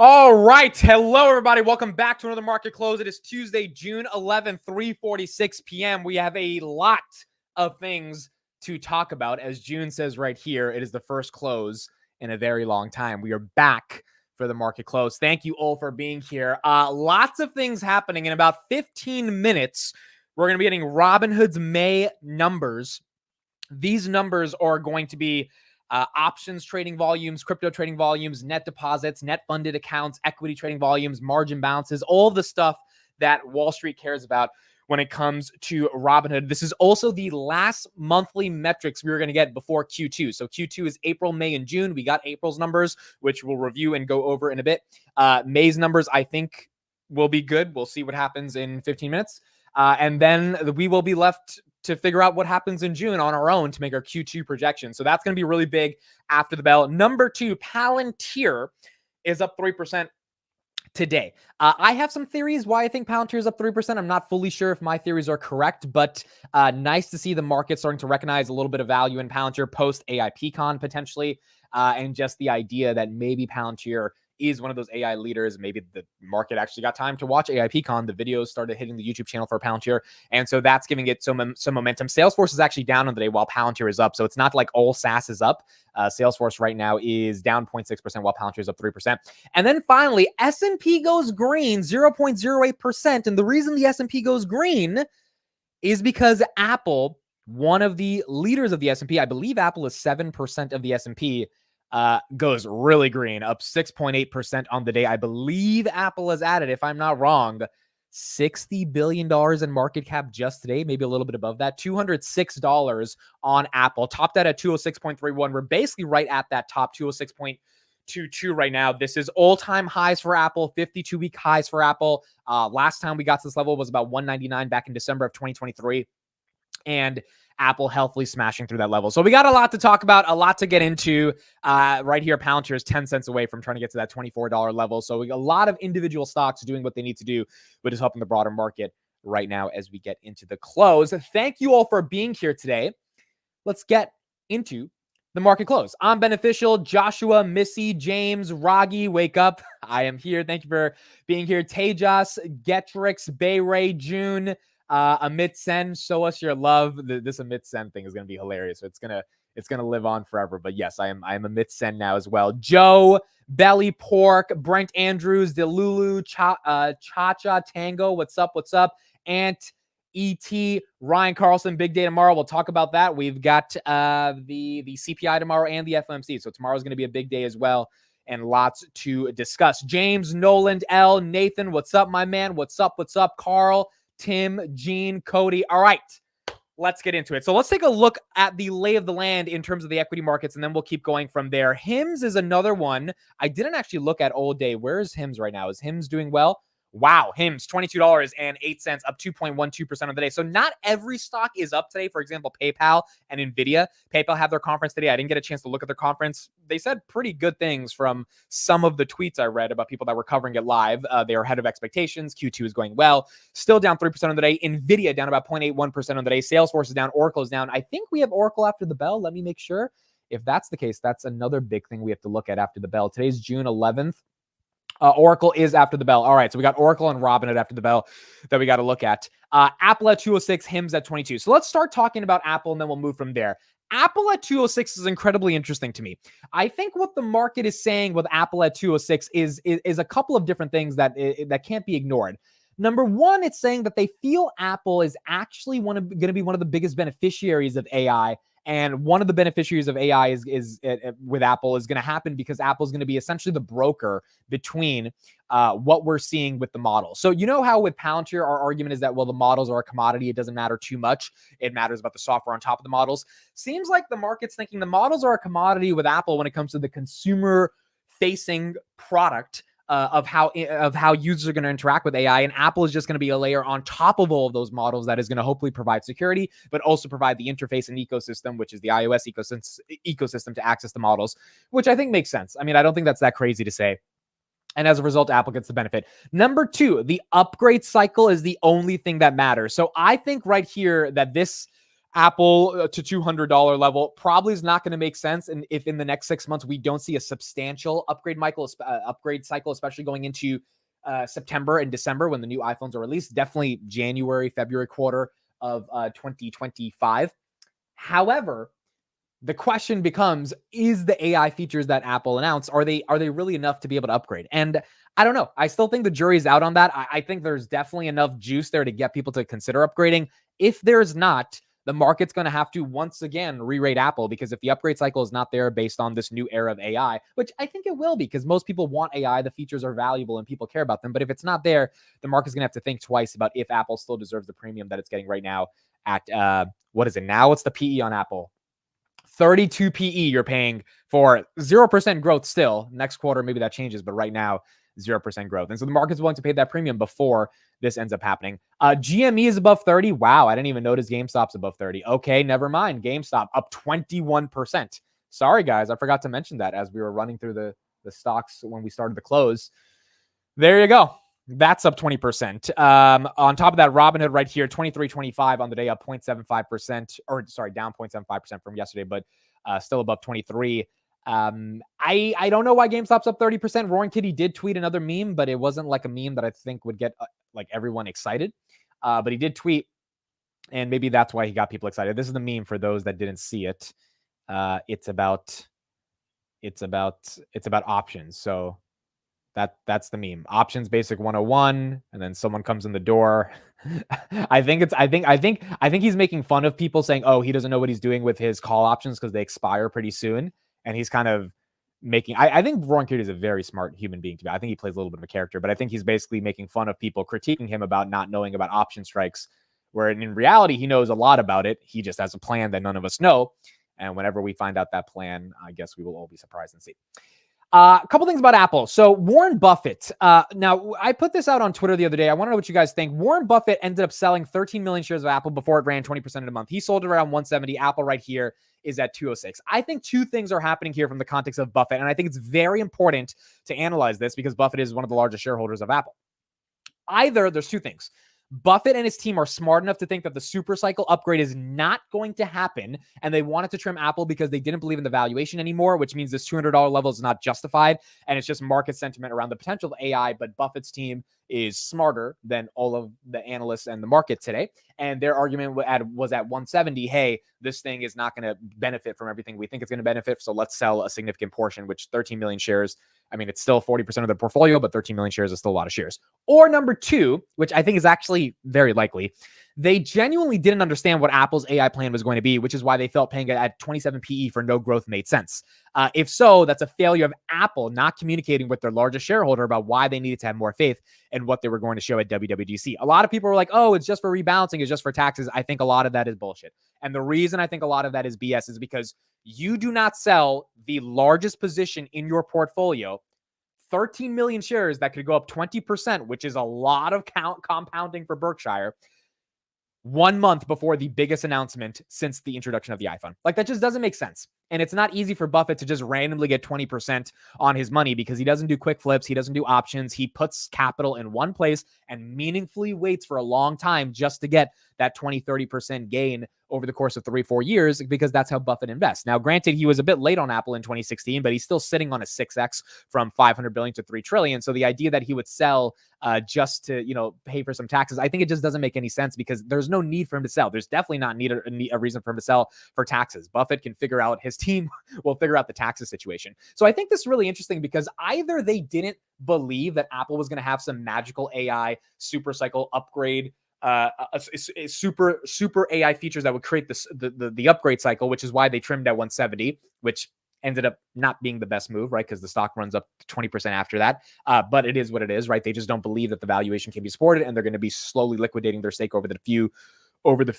All right. Hello, everybody. Welcome back to another market close. It is Tuesday, June 11th, 3:46 p.m. We have a lot of things to talk about. As June says right here, it is the first close in a very long time. We are back for the market close. Thank you all for being here. Lots of things happening. In about 15 minutes, we're going to be getting Robinhood's May numbers. These numbers are going to be options trading volumes, crypto trading volumes, net deposits, net funded accounts, equity trading volumes, margin balances, all the stuff that Wall Street cares about when it comes to Robinhood. This is also the last monthly metrics we were going to get before Q2. So Q2 is April, May, and June. We got April's numbers, which we'll review and go over in a bit. May's numbers, I think, will be good. We'll see what happens in 15 minutes. And then we will be left to figure out what happens in June on our own to make our Q2 projection. So that's going to be really big after the bell. Number two, Palantir is up 3% today. I have some theories why I think Palantir is up 3%. I'm not fully sure if my theories are correct, but nice to see the market starting to recognize a little bit of value in Palantir post AIPCon potentially, and just the idea that maybe Palantir is one of those AI leaders. Maybe the market actually got time to watch AIPCon. The videos started hitting the YouTube channel for Palantir. And so that's giving it some momentum. Salesforce is actually down on the day while Palantir is up. So it's not like all SaaS is up. Salesforce right now is down 0.6% while Palantir is up 3%. And then finally, S&P goes green 0.08%. And the reason the S&P goes green is because Apple, one of the leaders of the S&P, I believe Apple is 7% of the S&P, goes really green, up 6.8% on the day. I believe Apple has added, if I'm not wrong, $60 billion in market cap just today, maybe a little bit above that, $206 on Apple, topped out at 206.31. We're basically right at that top, 206.22 right now. This is all-time highs for Apple, 52-week highs for Apple. Last time we got to this level was about 199 back in December of 2023. And Apple healthily smashing through that level. So we got a lot to talk about, a lot to get into. Right here, Palantir is 10 cents away from trying to get to that $24 level. So we got a lot of individual stocks doing what they need to do, but is helping the broader market right now as we get into the close. Thank you all for being here today. Let's get into the market close. I'm Beneficial, Joshua, Missy, James, Raggi, wake up. I am here. Thank you for being here. Tejas, Getrix, Bayray, June, Amit Sen, show us your love. This Amit Sen thing is going to be hilarious. So it's going to live on forever. But yes, I am Amit Sen now as well. Joe, Belly Pork, Brent Andrews, Delulu, Cha-Cha Tango. What's up? Ant, ET, Ryan Carlson, big day tomorrow. We'll talk about that. We've got the CPI tomorrow and the FOMC. So tomorrow's going to be a big day as well. And lots to discuss. James, Noland, L, Nathan, what's up, my man? What's up? Carl, Tim, Gene, Cody. All right, let's get into it. So let's take a look at the lay of the land in terms of the equity markets, and then we'll keep going from there. HIMS is another one. I didn't actually look at all day. Where is HIMS right now? Is HIMS doing well? Wow, HIMS, $22.08, up 2.12% on the day. So not every stock is up today. For example, PayPal and NVIDIA. PayPal had their conference today. I didn't get a chance to look at their conference. They said pretty good things from some of the tweets I read about people that were covering it live. They are ahead of expectations. Q2 is going well. Still down 3% on the day. NVIDIA down about 0.81% on the day. Salesforce is down. Oracle is down. I think we have Oracle after the bell. Let me make sure. If that's the case, that's another big thing we have to look at after the bell. Today's June 11th. Oracle is after the bell. All right, so we got Oracle and Robinhood after the bell that we got to look at. Apple at 206, HIMS at 22. So let's start talking about Apple, and then we'll move from there. Apple at 206 is incredibly interesting to me. I think what the market is saying with Apple at 206 is a couple of different things that can't be ignored. Number one, it's saying that they feel Apple is actually going to be one of the biggest beneficiaries of AI. And one of the beneficiaries of AI is with Apple is going to happen because Apple is going to be essentially the broker between what we're seeing with the model. So you know how with Palantir, our argument is that, well, the models are a commodity. It doesn't matter too much. It matters about the software on top of the models. Seems like the market's thinking the models are a commodity with Apple when it comes to the consumer-facing product of how users are going to interact with AI, and Apple is just going to be a layer on top of all of those models that is going to hopefully provide security, but also provide the interface and ecosystem, which is the iOS ecosystem to access the models, which I think makes sense. I mean, I don't think that's that crazy to say. And as a result, Apple gets the benefit. Number two, the upgrade cycle is the only thing that matters. So I think right here that this Apple to $200 level probably is not going to make sense. And if in the next 6 months we don't see a substantial upgrade cycle, especially going into September and December when the new iPhones are released, definitely January, February quarter of 2025. However, the question becomes, is the AI features that Apple announced, are they really enough to be able to upgrade? And I don't know. I still think the jury's out on that. I think there's definitely enough juice there to get people to consider upgrading. If there's not, the market's going to have to once again re-rate Apple, because if the upgrade cycle is not there based on this new era of AI, which I think it will be because most people want AI, the features are valuable and people care about them. But if it's not there, the market's going to have to think twice about if Apple still deserves the premium that it's getting right now at, what is it now? What's the PE on Apple? 32 PE you're paying for 0% growth still. Next quarter, maybe that changes, but right now, 0% growth. And so the market's willing to pay that premium before this ends up happening. GME is above 30. Wow, I didn't even notice GameStop's above 30. Okay, never mind. GameStop up 21%. Sorry, guys, I forgot to mention that as we were running through the stocks when we started the close. There you go. That's up 20%. On top of that, Robinhood right here, 23.25 on the day, up 0.75%, or sorry, down 0.75% from yesterday, but still above 23. I don't know why GameStop's up 30%. Roaring Kitty did tweet another meme, but it wasn't like a meme that I think would get like everyone excited. But he did tweet, and maybe that's why he got people excited. This is the meme for those that didn't see it. It's about options. So that's the meme. Options basic 101, and then someone comes in the door. I think he's making fun of people saying, "Oh, he doesn't know what he's doing with his call options because they expire pretty soon." And he's kind of making, I think Roaring Kitty is a very smart human being to me. I think he plays a little bit of a character, but I think he's basically making fun of people critiquing him about not knowing about option strikes, where in reality, he knows a lot about it. He just has a plan that none of us know. And whenever we find out that plan, I guess we will all be surprised and see. A couple things about Apple. So Warren Buffett. Now, I put this out on Twitter the other day. I want to know what you guys think. Warren Buffett ended up selling 13 million shares of Apple before it ran 20% in a month. He sold it around 170. Apple right here is at 206. I think two things are happening here from the context of Buffett, and I think it's very important to analyze this because Buffett is one of the largest shareholders of Apple. Either there's two things. Buffett and his team are smart enough to think that the super cycle upgrade is not going to happen, and they wanted to trim Apple because they didn't believe in the valuation anymore, which means this $200 level is not justified, and it's just market sentiment around the potential of AI. But Buffett's team is smarter than all of the analysts and the market today, and their argument was at 170. Hey, this thing is not going to benefit from everything we think it's going to benefit, so let's sell a significant portion, which 13 million shares. I mean, it's still 40% of the portfolio, but 13 million shares is still a lot of shares. Or number two, which I think is actually very likely, they genuinely didn't understand what Apple's AI plan was going to be, which is why they felt paying it at 27 PE for no growth made sense. If so, that's a failure of Apple not communicating with their largest shareholder about why they needed to have more faith in what they were going to show at WWDC. A lot of people were like, oh, it's just for rebalancing, it's just for taxes. I think a lot of that is bullshit. And the reason I think a lot of that is BS is because you do not sell the largest position in your portfolio, 13 million shares that could go up 20%, which is a lot of compounding for Berkshire, 1 month before the biggest announcement since the introduction of the iPhone. Like, that just doesn't make sense. And it's not easy for Buffett to just randomly get 20% on his money because he doesn't do quick flips. He doesn't do options. He puts capital in one place and meaningfully waits for a long time just to get that 20, 30% gain over the course of 3-4 years, because that's how Buffett invests. Now, granted, he was a bit late on Apple in 2016, but he's still sitting on a 6x from 500 billion to 3 trillion. So the idea that he would sell just to, pay for some taxes, I think it just doesn't make any sense because there's no need for him to sell. There's definitely not a reason for him to sell for taxes. Buffett can figure out, his team will figure out the taxes situation. So I think this is really interesting because either they didn't believe that Apple was going to have some magical AI super cycle upgrade, a super AI features that would create the upgrade cycle, which is why they trimmed at 170, which ended up not being the best move, right? Because the stock runs up 20% after that. But it is what it is, right? They just don't believe that the valuation can be supported, and they're going to be slowly liquidating their stake over the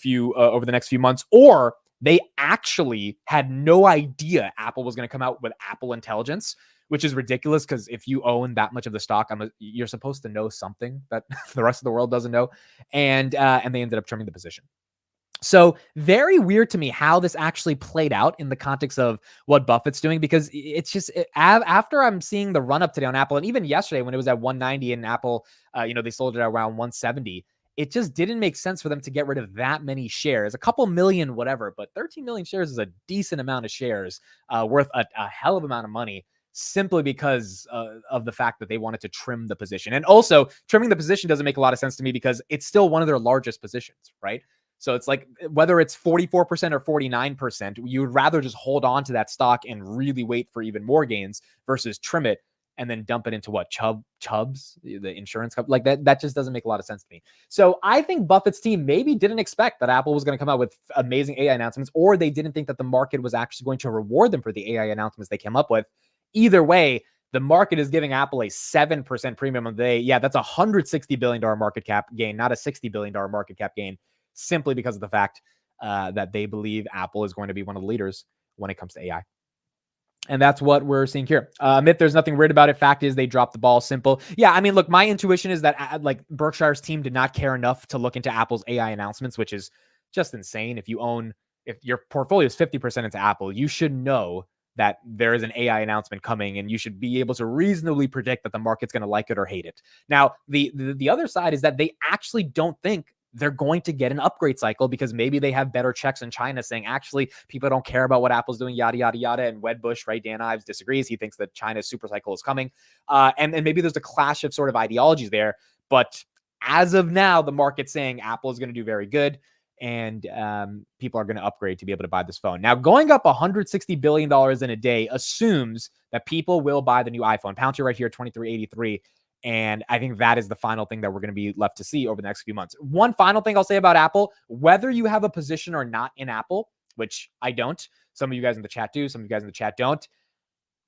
next few months. Or they actually had no idea Apple was going to come out with Apple Intelligence, which is ridiculous because if you own that much of the stock, you're supposed to know something that the rest of the world doesn't know. And they ended up trimming the position. So very weird to me how this actually played out in the context of what Buffett's doing, because it's just after I'm seeing the run up today on Apple, and even yesterday when it was at 190 and Apple, they sold it at around 170. it just didn't make sense for them to get rid of that many shares, a couple million, whatever, but 13 million shares is a decent amount of shares, worth a hell of amount of money, simply because of the fact that they wanted to trim the position. And also, trimming the position doesn't make a lot of sense to me because it's still one of their largest positions, right? So it's like, whether it's 44% or 49%, you would rather just hold on to that stock and really wait for even more gains versus trim it and then dump it into what? Chubb's, the insurance company. Like that just doesn't make a lot of sense to me. So I think Buffett's team maybe didn't expect that Apple was going to come out with amazing AI announcements, or they didn't think that the market was actually going to reward them for the AI announcements they came up with. Either way, the market is giving Apple a 7% premium on the day. Yeah, that's a $160 billion market cap gain, not a $60 billion market cap gain, simply because of the fact that they believe Apple is going to be one of the leaders when it comes to AI. And that's what we're seeing here. Myth, there's nothing weird about it. Fact is, they dropped the ball. Simple. Yeah, I mean, look, my intuition is that like Berkshire's team did not care enough to look into Apple's AI announcements, which is just insane. If your portfolio is 50% into Apple, you should know that there is an AI announcement coming, and you should be able to reasonably predict that the market's going to like it or hate it. Now, the other side is that they actually don't think they're going to get an upgrade cycle, because maybe they have better checks in China saying, actually, people don't care about what Apple's doing, yada, yada, yada. And Wedbush, right, Dan Ives disagrees. He thinks that China's super cycle is coming. And maybe there's a clash of sort of ideologies there. But as of now, the market's saying Apple is going to do very good, and people are going to upgrade to be able to buy this phone. Now, going up $160 billion in a day assumes that people will buy the new iPhone. Palantir right here, 2383. And I think that is the final thing that we're going to be left to see over the next few months. One final thing I'll say about Apple, whether you have a position or not in Apple, which I don't, some of you guys in the chat do, some of you guys in the chat don't,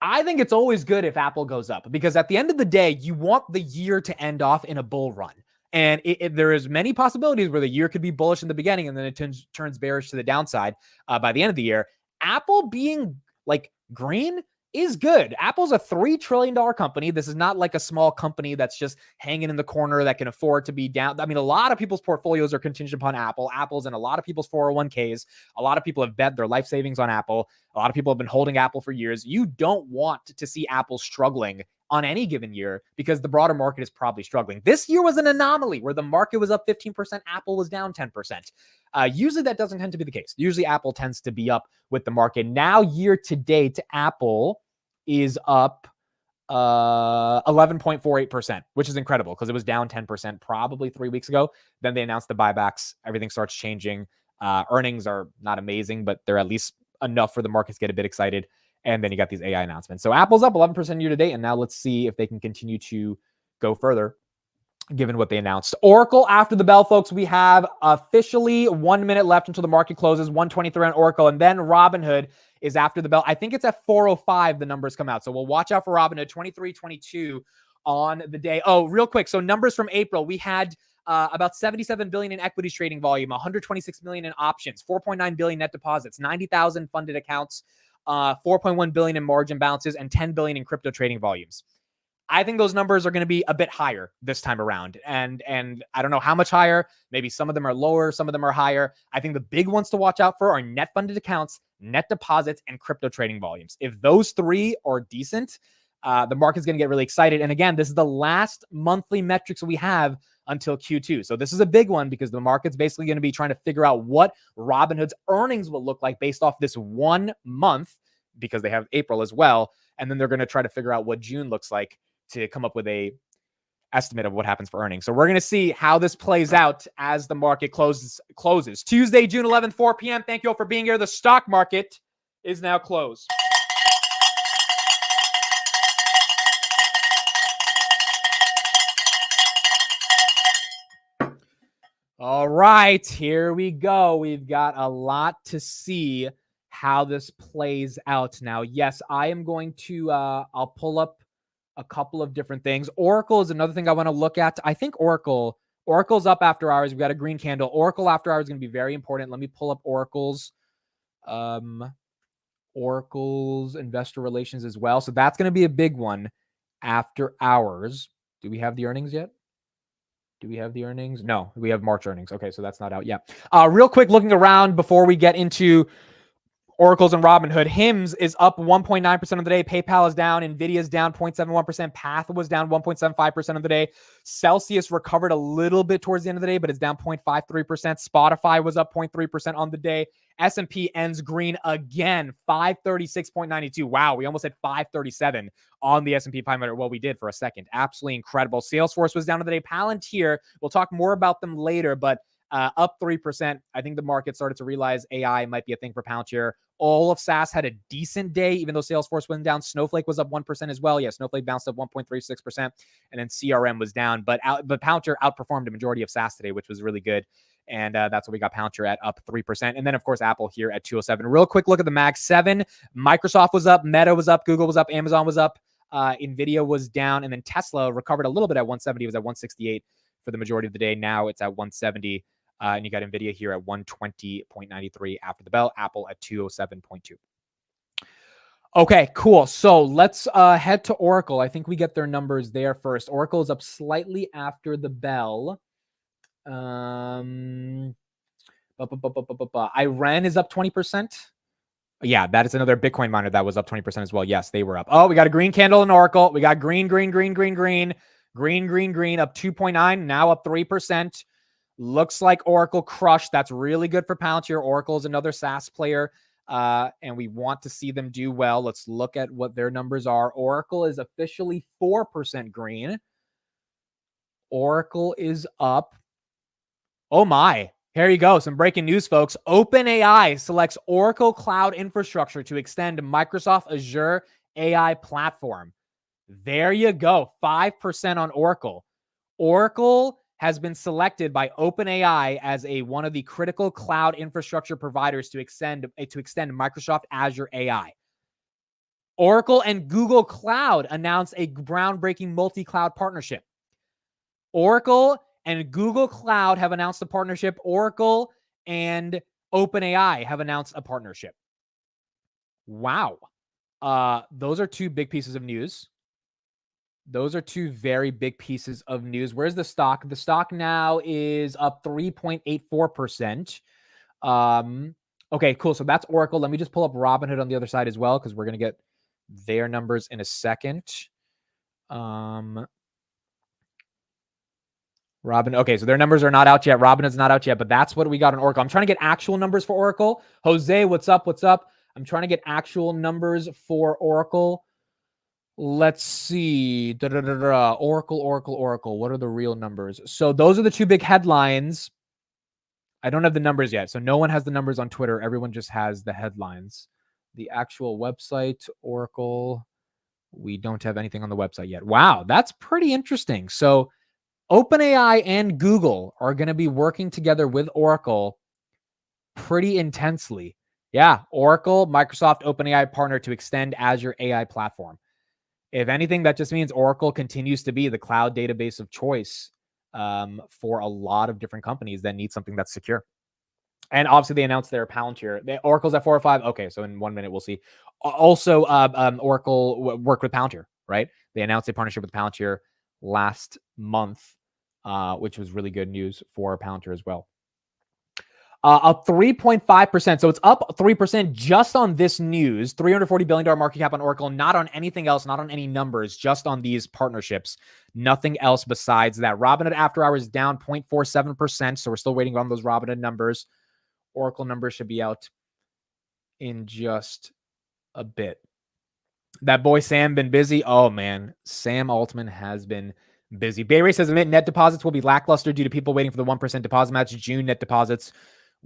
I think it's always good if Apple goes up, because at the end of the day, you want the year to end off in a bull run. And there is many possibilities where the year could be bullish in the beginning and then it turns bearish to the downside by the end of the year. Apple being like green is good. Apple's a $3 trillion company. This is not like a small company that's just hanging in the corner that can afford to be down. I mean, a lot of people's portfolios are contingent upon Apple. Apple's in a lot of people's 401ks. A lot of people have bet their life savings on Apple. A lot of people have been holding Apple for years. You don't want to see Apple struggling on any given year, because the broader market is probably struggling. This year was an anomaly where the market was up 15%, Apple was down 10%. Usually that doesn't tend to be the case. Usually Apple tends to be up with the market. Now, year to date, Apple is up 11.48%, which is incredible because it was down 10% probably 3 weeks ago. Then they announced the buybacks. Everything starts changing. Earnings are not amazing, but they're at least enough for the markets to get a bit excited. And then you got these AI announcements. So Apple's up 11% year to date. And now let's see if they can continue to go further, given what they announced. Oracle after the bell, folks. We have officially 1 minute left until the market closes. 123 on Oracle. And then Robinhood is after the bell. I think it's at 4:05 the numbers come out. So we'll watch out for Robinhood. 23.22 on the day. Oh, real quick. So numbers from April. We had about 77 billion in equities trading volume, 126 million in options, 4.9 billion net deposits, 90,000 funded accounts, 4.1 billion in margin balances, and 10 billion in crypto trading volumes. I think those numbers are going to be a bit higher this time around. And I don't know how much higher. Maybe some of them are lower, some of them are higher. I think the big ones to watch out for are net funded accounts, net deposits, and crypto trading volumes. If those three are decent, the market's going to get really excited. And again, this is the last monthly metrics we have until Q2. So this is a big one because the market's basically going to be trying to figure out what Robinhood's earnings will look like based off this 1 month, because they have April as well. And then they're going to try to figure out what June looks like to come up with a estimate of what happens for earnings. So we're going to see how this plays out as the market closes. Tuesday, June 11th, 4 p.m. Thank you all for being here. The stock market is now closed. All right, here we go. We've got a lot to see how this plays out. Now, yes, I am going to, I'll pull up a couple of different things. Oracle is another thing I want to look at. I think Oracle's up after hours. We've got a green candle. Oracle after hours is going to be very important. Let me pull up Oracle's investor relations as well. So that's going to be a big one after hours. Do we have the earnings yet? Do we have the earnings? No, we have March earnings. Okay, so that's not out yet. Real quick, looking around before we get into Oracle's and Robinhood. HIMS is up 1.9% of the day. PayPal is down. Nvidia is down 0.71%. Path was down 1.75% of the day. Celsius recovered a little bit towards the end of the day, but it's down 0.53%. Spotify was up 0.3% on the day. S&P ends green again, 536.92. Wow, we almost hit 537 on the S&P 500. Well, we did for a second. Absolutely incredible. Salesforce was down today. Palantir, we'll talk more about them later, but up 3%. I think the market started to realize AI might be a thing for Palantir. All of SaaS had a decent day, even though Salesforce went down. Snowflake was up 1% as well. Yeah, Snowflake bounced up 1.36%, and then CRM was down. But Palantir outperformed the majority of SaaS today, which was really good. And that's what we got Palantir at, up 3%. And then, of course, Apple here at 207. Real quick look at the Mag 7. Microsoft was up. Meta was up. Google was up. Amazon was up. Nvidia was down. And then Tesla recovered a little bit at 170. It was at 168 for the majority of the day. Now it's at 170. And you got Nvidia here at 120.93 after the bell. Apple at 207.2. Okay, cool. So let's head to Oracle. I think we get their numbers there first. Oracle is up slightly after the bell. Iran is up 20%. Yeah, that is another Bitcoin miner that was up 20% as well. Yes, they were up. Oh, we got a green candle in Oracle. We got green, up 2.9, now up 3%. Looks like Oracle crushed. That's really good for Palantir. Oracle is another SaaS player, and we want to see them do well. Let's look at what their numbers are. Oracle is officially 4% green. Oracle is up. Oh my. Here you go. Some breaking news, folks. OpenAI selects Oracle Cloud Infrastructure to extend Microsoft Azure AI platform. There you go. 5% on Oracle. Oracle has been selected by OpenAI as one of the critical cloud infrastructure providers to extend Microsoft Azure AI. Oracle and Google Cloud announced a groundbreaking multi-cloud partnership. Oracle and Google Cloud have announced a partnership. Oracle and OpenAI have announced a partnership. Wow. Those are two big pieces of news. Those are two very big pieces of news. Where's the stock? The stock now is up 3.84%. Okay, cool. So that's Oracle. Let me just pull up Robinhood on the other side as well, because we're going to get their numbers in a second. Okay, so their numbers are not out yet. Robinhood's not out yet, but that's what we got on Oracle. I'm trying to get actual numbers for Oracle. Jose, what's up? I'm trying to get actual numbers for Oracle. Let's see. Oracle. What are the real numbers? So those are the two big headlines. I don't have the numbers yet. So no one has the numbers on Twitter. Everyone just has the headlines. The actual website, Oracle, we don't have anything on the website yet. Wow, that's pretty interesting. So OpenAI and Google are going to be working together with Oracle pretty intensely. Yeah, Oracle, Microsoft, OpenAI partner to extend Azure AI platform. If anything, that just means Oracle continues to be the cloud database of choice for a lot of different companies that need something that's secure. And obviously, they announced their Palantir. Oracle's at 4 or 5. Okay, so in 1 minute, we'll see. Also, Oracle worked with Palantir, right? They announced a partnership with Palantir last month, which was really good news for Palantir as well. Up 3.5%. So it's up 3% just on this news. $340 billion market cap on Oracle, not on anything else, not on any numbers, just on these partnerships. Nothing else besides that. Robinhood after hours down 0.47%. So we're still waiting on those Robinhood numbers. Oracle numbers should be out in just a bit. That boy Sam been busy. Oh man, Sam Altman has been busy. Bay Ray says net deposits will be lackluster due to people waiting for the 1% deposit match. June net deposits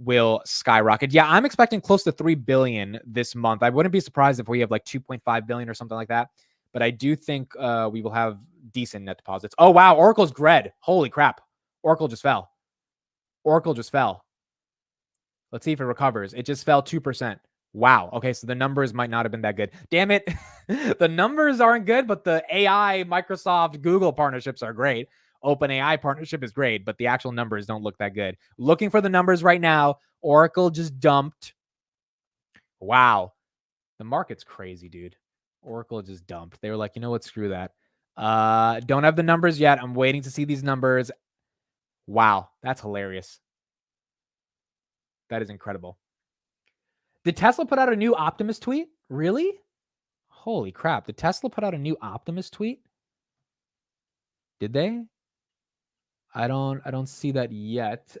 will skyrocket. Yeah, I'm expecting close to $3 billion this month. I wouldn't be surprised if we have like $2.5 billion or something like that. But I do think we will have decent net deposits. Oh, wow. Oracle's GRED. Holy crap. Oracle just fell. Let's see if it recovers. It just fell 2%. Wow. Okay, so the numbers might not have been that good. Damn it. The numbers aren't good, but the AI, Microsoft, Google partnerships are great. OpenAI partnership is great, but the actual numbers don't look that good. Looking for the numbers right now. Oracle just dumped. Wow. The market's crazy, dude. Oracle just dumped. They were like, you know what? Screw that. Don't have the numbers yet. I'm waiting to see these numbers. Wow. That's hilarious. That is incredible. Did Tesla put out a new Optimus tweet? Really? Holy crap. Did Tesla put out a new Optimus tweet? Did they? I don't see that yet.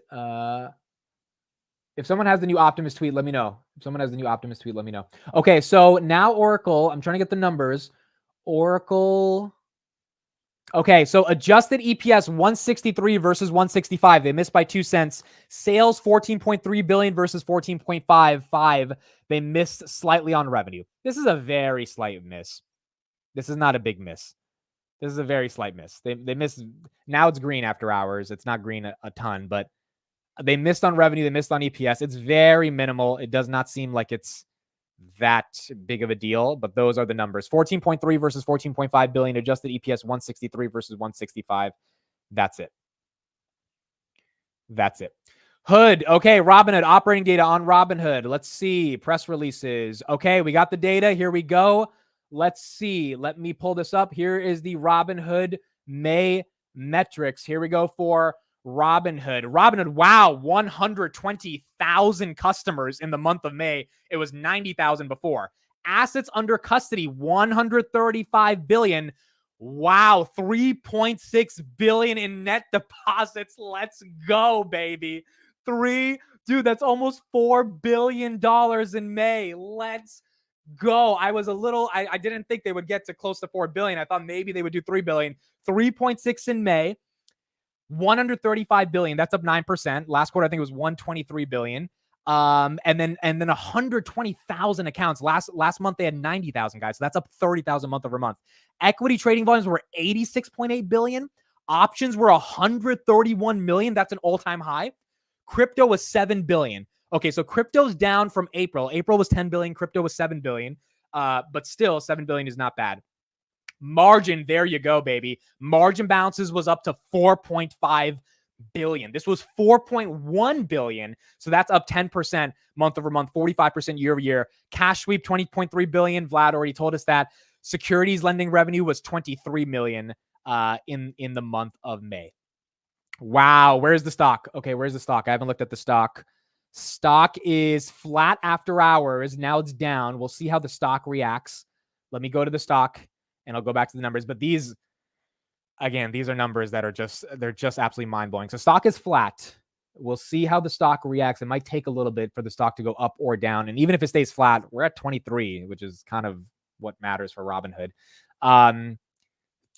If someone has the new Optimus tweet, let me know. If someone has the new Optimus tweet, let me know. Okay, so now Oracle, I'm trying to get the numbers. Oracle. Okay, so adjusted EPS 163 versus 165. They missed by 2 cents. Sales 14.3 billion versus 14.55. They missed slightly on revenue. This is a very slight miss. This is not a big miss. This is a very slight miss. They missed. Now it's green after hours. It's not green a ton, but they missed on revenue. They missed on EPS. It's very minimal. It does not seem like it's that big of a deal, but those are the numbers. 14.3 versus 14.5 billion. Adjusted EPS 163 versus 165. That's it. That's it. Hood. Okay, Robinhood. Operating data on Robinhood. Let's see. Press releases. Okay, we got the data. Here we go. Let's see. Let me pull this up. Here is the Robinhood May metrics. Here we go for Robinhood. Robinhood, wow, 120,000 customers in the month of May. It was 90,000 before. Assets under custody, 135 billion. Wow, 3.6 billion in net deposits. Let's go, baby. Dude, that's almost $4 billion in May. Let's go. I was a little, I didn't think they would get to close to 4 billion. I thought maybe they would do 3 billion. 3.6 in May. 135 billion. That's up 9%. Last quarter, I think it was 123 billion. And then 120,000 accounts. Last month they had 90,000 guys. So that's up 30,000 month over month. Equity trading volumes were 86.8 billion. Options were 131 million. That's an all-time high. Crypto was 7 billion. Okay, so crypto's down from April. April was 10 billion. Crypto was 7 billion. But still, 7 billion is not bad. Margin, there you go, baby. Margin balances was up to 4.5 billion. This was 4.1 billion. So that's up 10% month over month, 45% year over year. Cash sweep, 20.3 billion. Vlad already told us that. Securities lending revenue was 23 million in the month of May. Wow. Where's the stock? Okay, where's the stock? I haven't looked at the stock. Stock is flat after hours. Now it's down. We'll see how the stock reacts. Let me go to the stock and I'll go back to the numbers. But these, again, these are numbers that are they're just absolutely mind-blowing. So stock is flat. We'll see how the stock reacts. It might take a little bit for the stock to go up or down. And even if it stays flat, we're at 23, which is kind of what matters for Robinhood.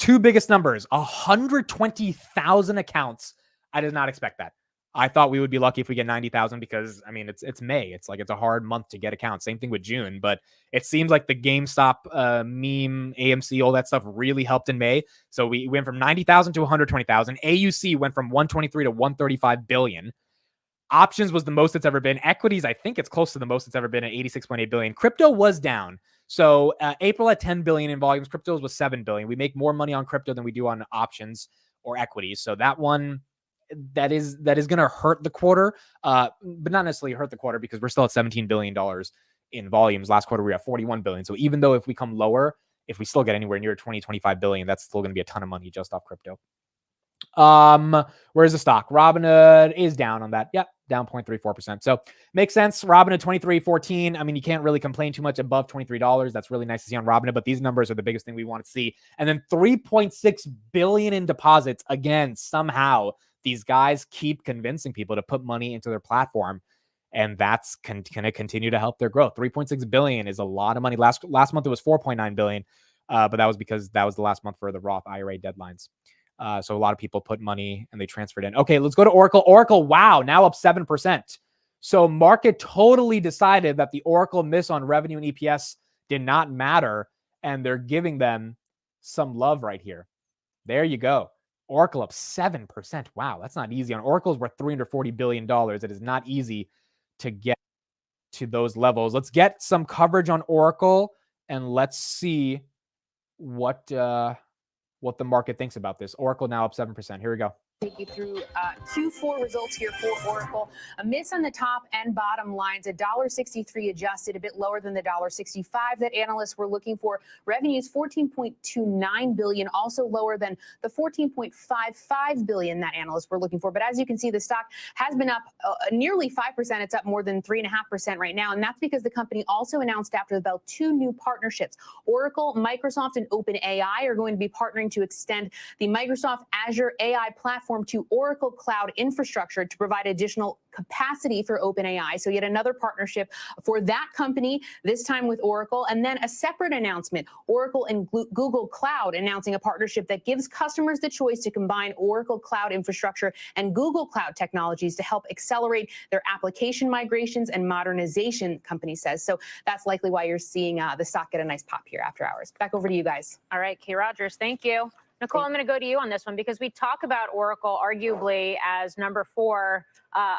Two biggest numbers, 120,000 accounts. I did not expect that. I thought we would be lucky if we get 90,000 because, I mean, it's May. It's like it's a hard month to get accounts. Same thing with June. But it seems like the GameStop meme, AMC, all that stuff really helped in May. So we went from 90,000 to 120,000. AUC went from 123 to 135 billion. Options was the most it's ever been. Equities, I think it's close to the most it's ever been at 86.8 billion. Crypto was down. So April at 10 billion in volumes. Cryptos was 7 billion. We make more money on crypto than we do on options or equities. So that one, that is going to hurt the quarter, but not necessarily hurt the quarter because we're still at $17 billion in volumes. Last quarter, we were at 41 billion. So even though if we come lower, if we still get anywhere near 20, 25 billion, that's still going to be a ton of money just off crypto. Where's the stock? Robinhood is down on that. Yep, down 0.34%. So makes sense. Robinhood 23.14. I mean, you can't really complain too much above $23. That's really nice to see on Robinhood, but these numbers are the biggest thing we want to see. And then 3.6 billion in deposits. Again, somehow these guys keep convincing people to put money into their platform, and that's going to continue to help their growth. 3.6 billion is a lot of money. Last month it was 4.9 billion, but that was because that was the last month for the Roth IRA deadlines. So a lot of people put money and they transferred in. Okay, let's go to Oracle. Oracle, wow, now up 7%. So market totally decided that the Oracle miss on revenue and EPS did not matter, and they're giving them some love right here. There you go. Oracle up 7%. Wow, that's not easy. On Oracle's worth $340 billion. It is not easy to get to those levels. Let's get some coverage on Oracle and let's see what the market thinks about this. Oracle now up 7%. Here we go. Take you through Q4 results here for Oracle. A miss on the top and bottom lines, $1.63 adjusted, a bit lower than the $1.65 that analysts were looking for. Revenues $14.29 billion, also lower than the $14.55 billion that analysts were looking for. But as you can see, the stock has been up nearly 5%. It's up more than 3.5% right now. And that's because the company also announced after the bell 2 new partnerships. Oracle, Microsoft, and OpenAI are going to be partnering to extend the Microsoft Azure AI platform to Oracle Cloud infrastructure to provide additional capacity for OpenAI. So yet another partnership for that company, this time with Oracle. And then a separate announcement, Oracle and Google Cloud announcing a partnership that gives customers the choice to combine Oracle Cloud infrastructure and Google Cloud technologies to help accelerate their application migrations and modernization, company says. So that's likely why you're seeing the stock get a nice pop here after hours. Back over to you guys. All right, Kay Rogers, thank you. Nicole, I'm going to go to you on this one because we talk about Oracle arguably as number 4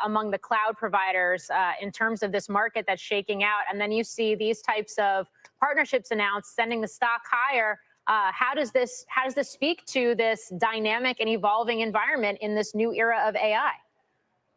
among the cloud providers in terms of this market that's shaking out. And then you see these types of partnerships announced, sending the stock higher. How does this speak to this dynamic and evolving environment in this new era of AI?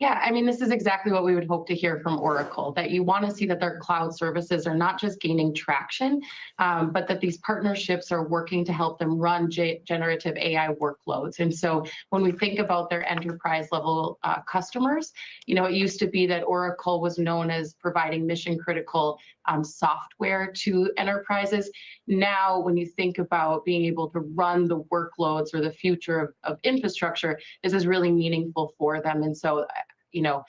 Yeah, I mean, this is exactly what we would hope to hear from Oracle, that you want to see that their cloud services are not just gaining traction, but that these partnerships are working to help them run generative AI workloads. And so when we think about their enterprise level customers, you know, it used to be that Oracle was known as providing mission critical software to enterprises. Now, when you think about being able to run the workloads or the future of infrastructure, this is really meaningful for them. And so, you know,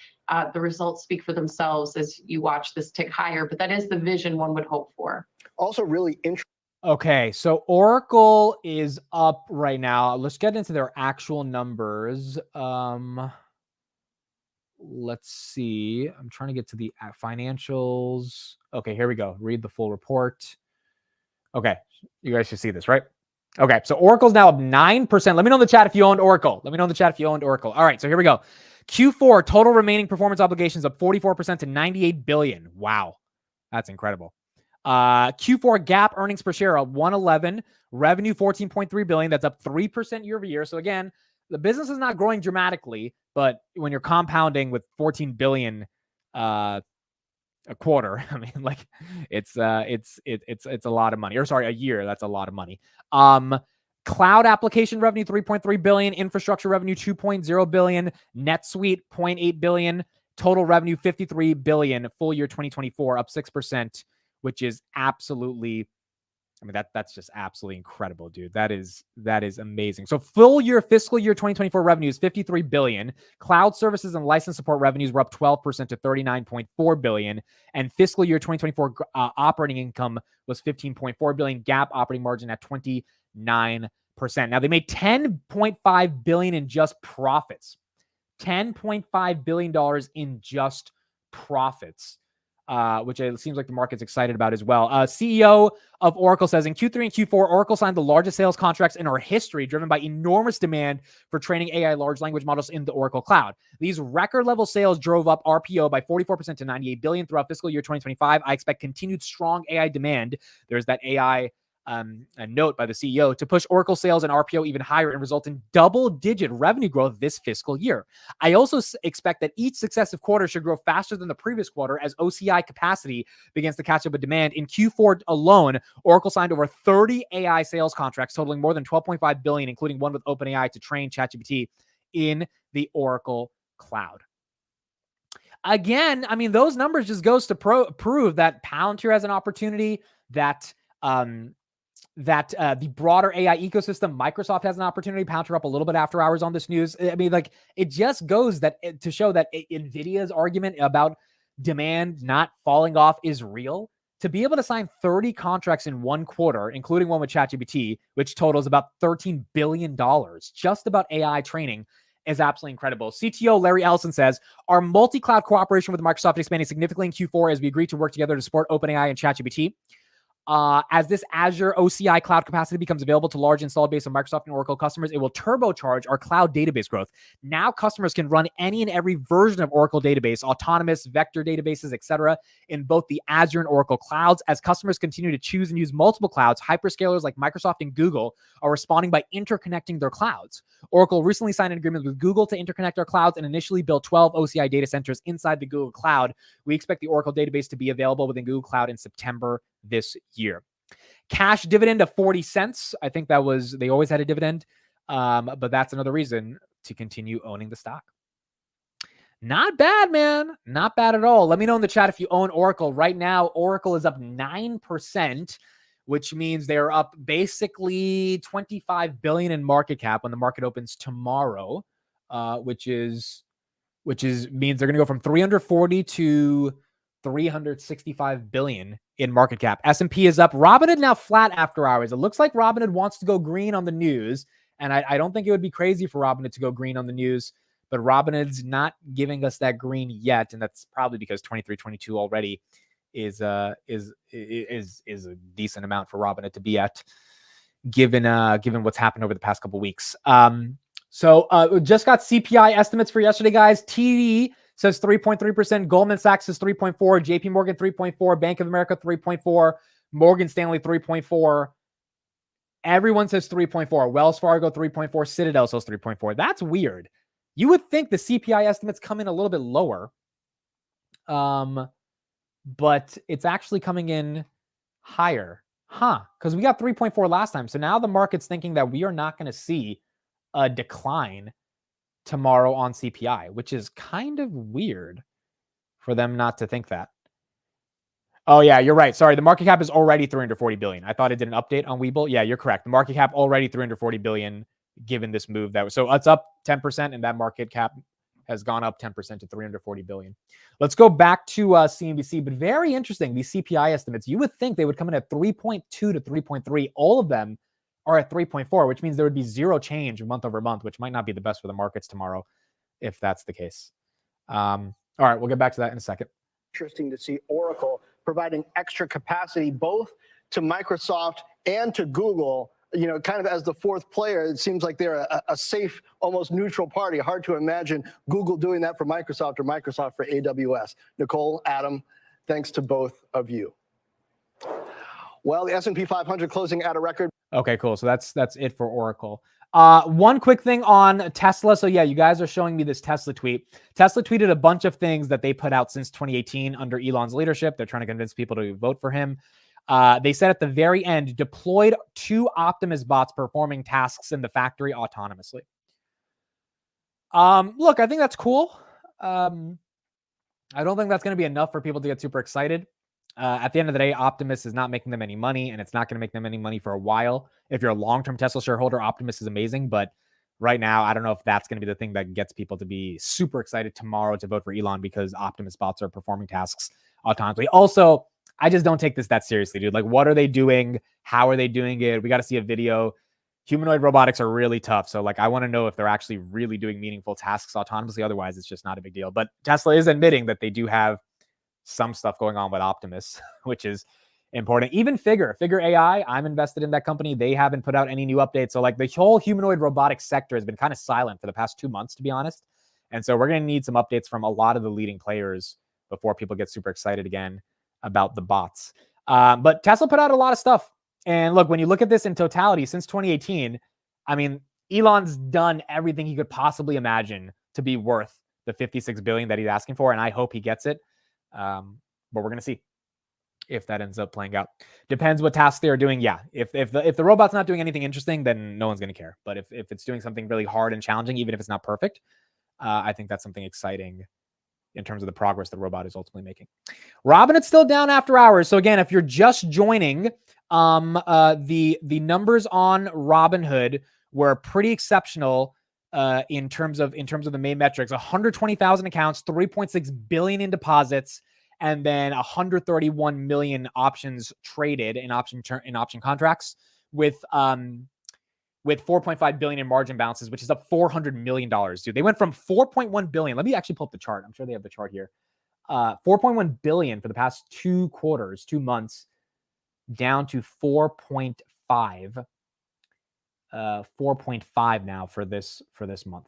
the results speak for themselves as you watch this tick higher, but that is the vision one would hope for. Also really interesting. Okay, so Oracle is up right now. Let's get into their actual numbers. Let's see. I'm trying to get to the financials. Okay, here we go. Read the full report. Okay, you guys should see this, right? Okay, so Oracle's now up 9%. Let me know in the chat if you owned Oracle. Let me know in the chat if you owned Oracle. All right, so here we go. Q4 total remaining performance obligations up 44% to $98 billion. Wow, that's incredible. Q4 GAAP earnings per share up 111. Revenue $14.3 billion. That's up 3% year over year. So again, the business is not growing dramatically, but when you're compounding with $14 billion a quarter, I mean, like it's a lot of money. Or sorry, a year. That's a lot of money. Cloud application revenue $3.3 billion, infrastructure revenue $2.0 billion, NetSuite $0.8 billion, total revenue $53 billion, full year 2024 up 6%, which is absolutely, I mean, that's just absolutely incredible, dude. That is amazing. So full year fiscal year 2024 revenue is $53 billion. Cloud services and license support revenues were up 12% to $39.4 billion, and fiscal year 2024 operating income was $15.4 billion. GAAP operating margin at 29%. Now they made $10.5 billion in just profits. $10.5 billion in just profits, which it seems like the market's excited about as well. CEO of Oracle says in Q3 and Q4, Oracle signed the largest sales contracts in our history, driven by enormous demand for training AI large language models in the Oracle Cloud. These record level sales drove up RPO by 44% to $98 billion throughout fiscal year 2025. I expect continued strong AI demand. There's that AI a note by the CEO to push Oracle sales and RPO even higher and result in double-digit revenue growth this fiscal year. I also expect that each successive quarter should grow faster than the previous quarter as OCI capacity begins to catch up with demand. In Q4 alone, Oracle signed over 30 AI sales contracts totaling more than $12.5 billion, including one with OpenAI to train ChatGPT in the Oracle Cloud. Again, I mean, those numbers just goes to prove that Palantir has an opportunity, that the broader AI ecosystem, Microsoft has an opportunity. Palantir up a little bit after hours on this news. I mean, like, it just goes to show that NVIDIA's argument about demand not falling off is real. To be able to sign 30 contracts in one quarter, including one with ChatGPT, which totals about $13 billion, just about AI training, is absolutely incredible. CTO Larry Ellison says, our multi-cloud cooperation with Microsoft expanding significantly in Q4 as we agreed to work together to support OpenAI and ChatGPT. As this Azure OCI cloud capacity becomes available to large installed base of Microsoft and Oracle customers, it will turbocharge our cloud database growth. Now customers can run any and every version of Oracle database, autonomous vector databases, etc., in both the Azure and Oracle clouds. As customers continue to choose and use multiple clouds, hyperscalers like Microsoft and Google are responding by interconnecting their clouds. Oracle recently signed an agreement with Google to interconnect our clouds and initially built 12 OCI data centers inside the Google Cloud. We expect the Oracle database to be available within Google Cloud in September this year. Cash dividend of 40 cents. I think they always had a dividend, but that's another reason to continue owning the stock. Not bad, man. Not bad at all. Let me know in the chat if you own Oracle. Right now, Oracle is up 9%, which means they're up basically 25 billion in market cap when the market opens tomorrow, which means they're going to go from 340 to 365 billion in market cap. S&P is up. Robinhood now flat after hours. It looks like Robinhood wants to go green on the news, and I don't think it would be crazy for Robinhood to go green on the news, but Robinhood's not giving us that green yet, and that's probably because 23.22 already is a decent amount for Robinhood to be at, given what's happened over the past couple weeks. So we just got CPI estimates for yesterday, guys. TD says 3.3%. Goldman Sachs says 3.4%. JP Morgan 3.4%. Bank of America 3.4%. Morgan Stanley 3.4%. Everyone says 3.4%. Wells Fargo 3.4%. Citadel says 3.4%. That's weird. You would think the CPI estimates come in a little bit lower, but it's actually coming in higher. Because we got 3.4% last time. So now the market's thinking that we are not going to see a decline tomorrow on CPI, which is kind of weird for them not to think that. Oh yeah, you're right. Sorry, the market cap is already 340 billion. I thought it did an update on Webull. Yeah, you're correct. The market cap already 340 billion given this move. So it's up 10%, and that market cap has gone up 10% to 340 billion. Let's go back to CNBC, but very interesting. These CPI estimates, you would think they would come in at 3.2 to 3.3. All of them are at 3.4, which means there would be zero change month over month, which might not be the best for the markets tomorrow if that's the case. All right, we'll get back to that in a second. Interesting to see Oracle providing extra capacity both to Microsoft and to Google, kind of as the fourth player. It seems like they're a safe, almost neutral party. Hard to imagine Google doing that for Microsoft or Microsoft for AWS. Nicole, Adam, thanks to both of you. Well, the S&P 500 closing at a record. Okay, cool. So that's it for Oracle. One quick thing on Tesla. So yeah, you guys are showing me this Tesla tweet. Tesla tweeted a bunch of things that they put out since 2018 under Elon's leadership. They're trying to convince people to vote for him. They said at the very end, deployed 2 Optimus bots performing tasks in the factory autonomously. Look, I think that's cool. I don't think that's going to be enough for people to get super excited. At the end of the day, Optimus is not making them any money, and it's not going to make them any money for a while. If you're a long-term Tesla shareholder, Optimus is amazing, but right now, I don't know if that's going to be the thing that gets people to be super excited tomorrow to vote for Elon because Optimus bots are performing tasks autonomously. Also, I just don't take this that seriously, dude. Like, what are they doing? How are they doing it? We got to see a video. Humanoid robotics are really tough. So, like, I want to know if they're actually really doing meaningful tasks autonomously. Otherwise, it's just not a big deal. But Tesla is admitting that they do have some stuff going on with Optimus, which is important. Even Figure AI, I'm invested in that company. They haven't put out any new updates. So, like, the whole humanoid robotics sector has been kind of silent for the past 2 months, to be honest. And so we're going to need some updates from a lot of the leading players before people get super excited again about the bots. But Tesla put out a lot of stuff. And look, when you look at this in totality, since 2018, I mean, Elon's done everything he could possibly imagine to be worth the 56 billion that he's asking for. And I hope he gets it. But we're going to see if that ends up playing out. Depends what tasks they are doing. Yeah. If the robot's not doing anything interesting, then no one's going to care. But if it's doing something really hard and challenging, even if it's not perfect, I think that's something exciting in terms of the progress the robot is ultimately making. Robinhood's still down after hours. So again, if you're just joining, the numbers on Robinhood were pretty exceptional in terms of the main metrics. 120,000 accounts, 3.6 billion in deposits, and then 131 million options traded in option contracts with 4.5 billion in margin balances, which is up $400 million, dude. They went from 4.1 billion. Let me actually pull up the chart. I'm sure they have the chart here. 4.1 billion for the past 2 quarters, 2 months, down to 4.5. 4.5 now for this month.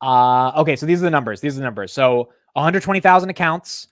Okay, so these are the numbers. So 120,000 accounts,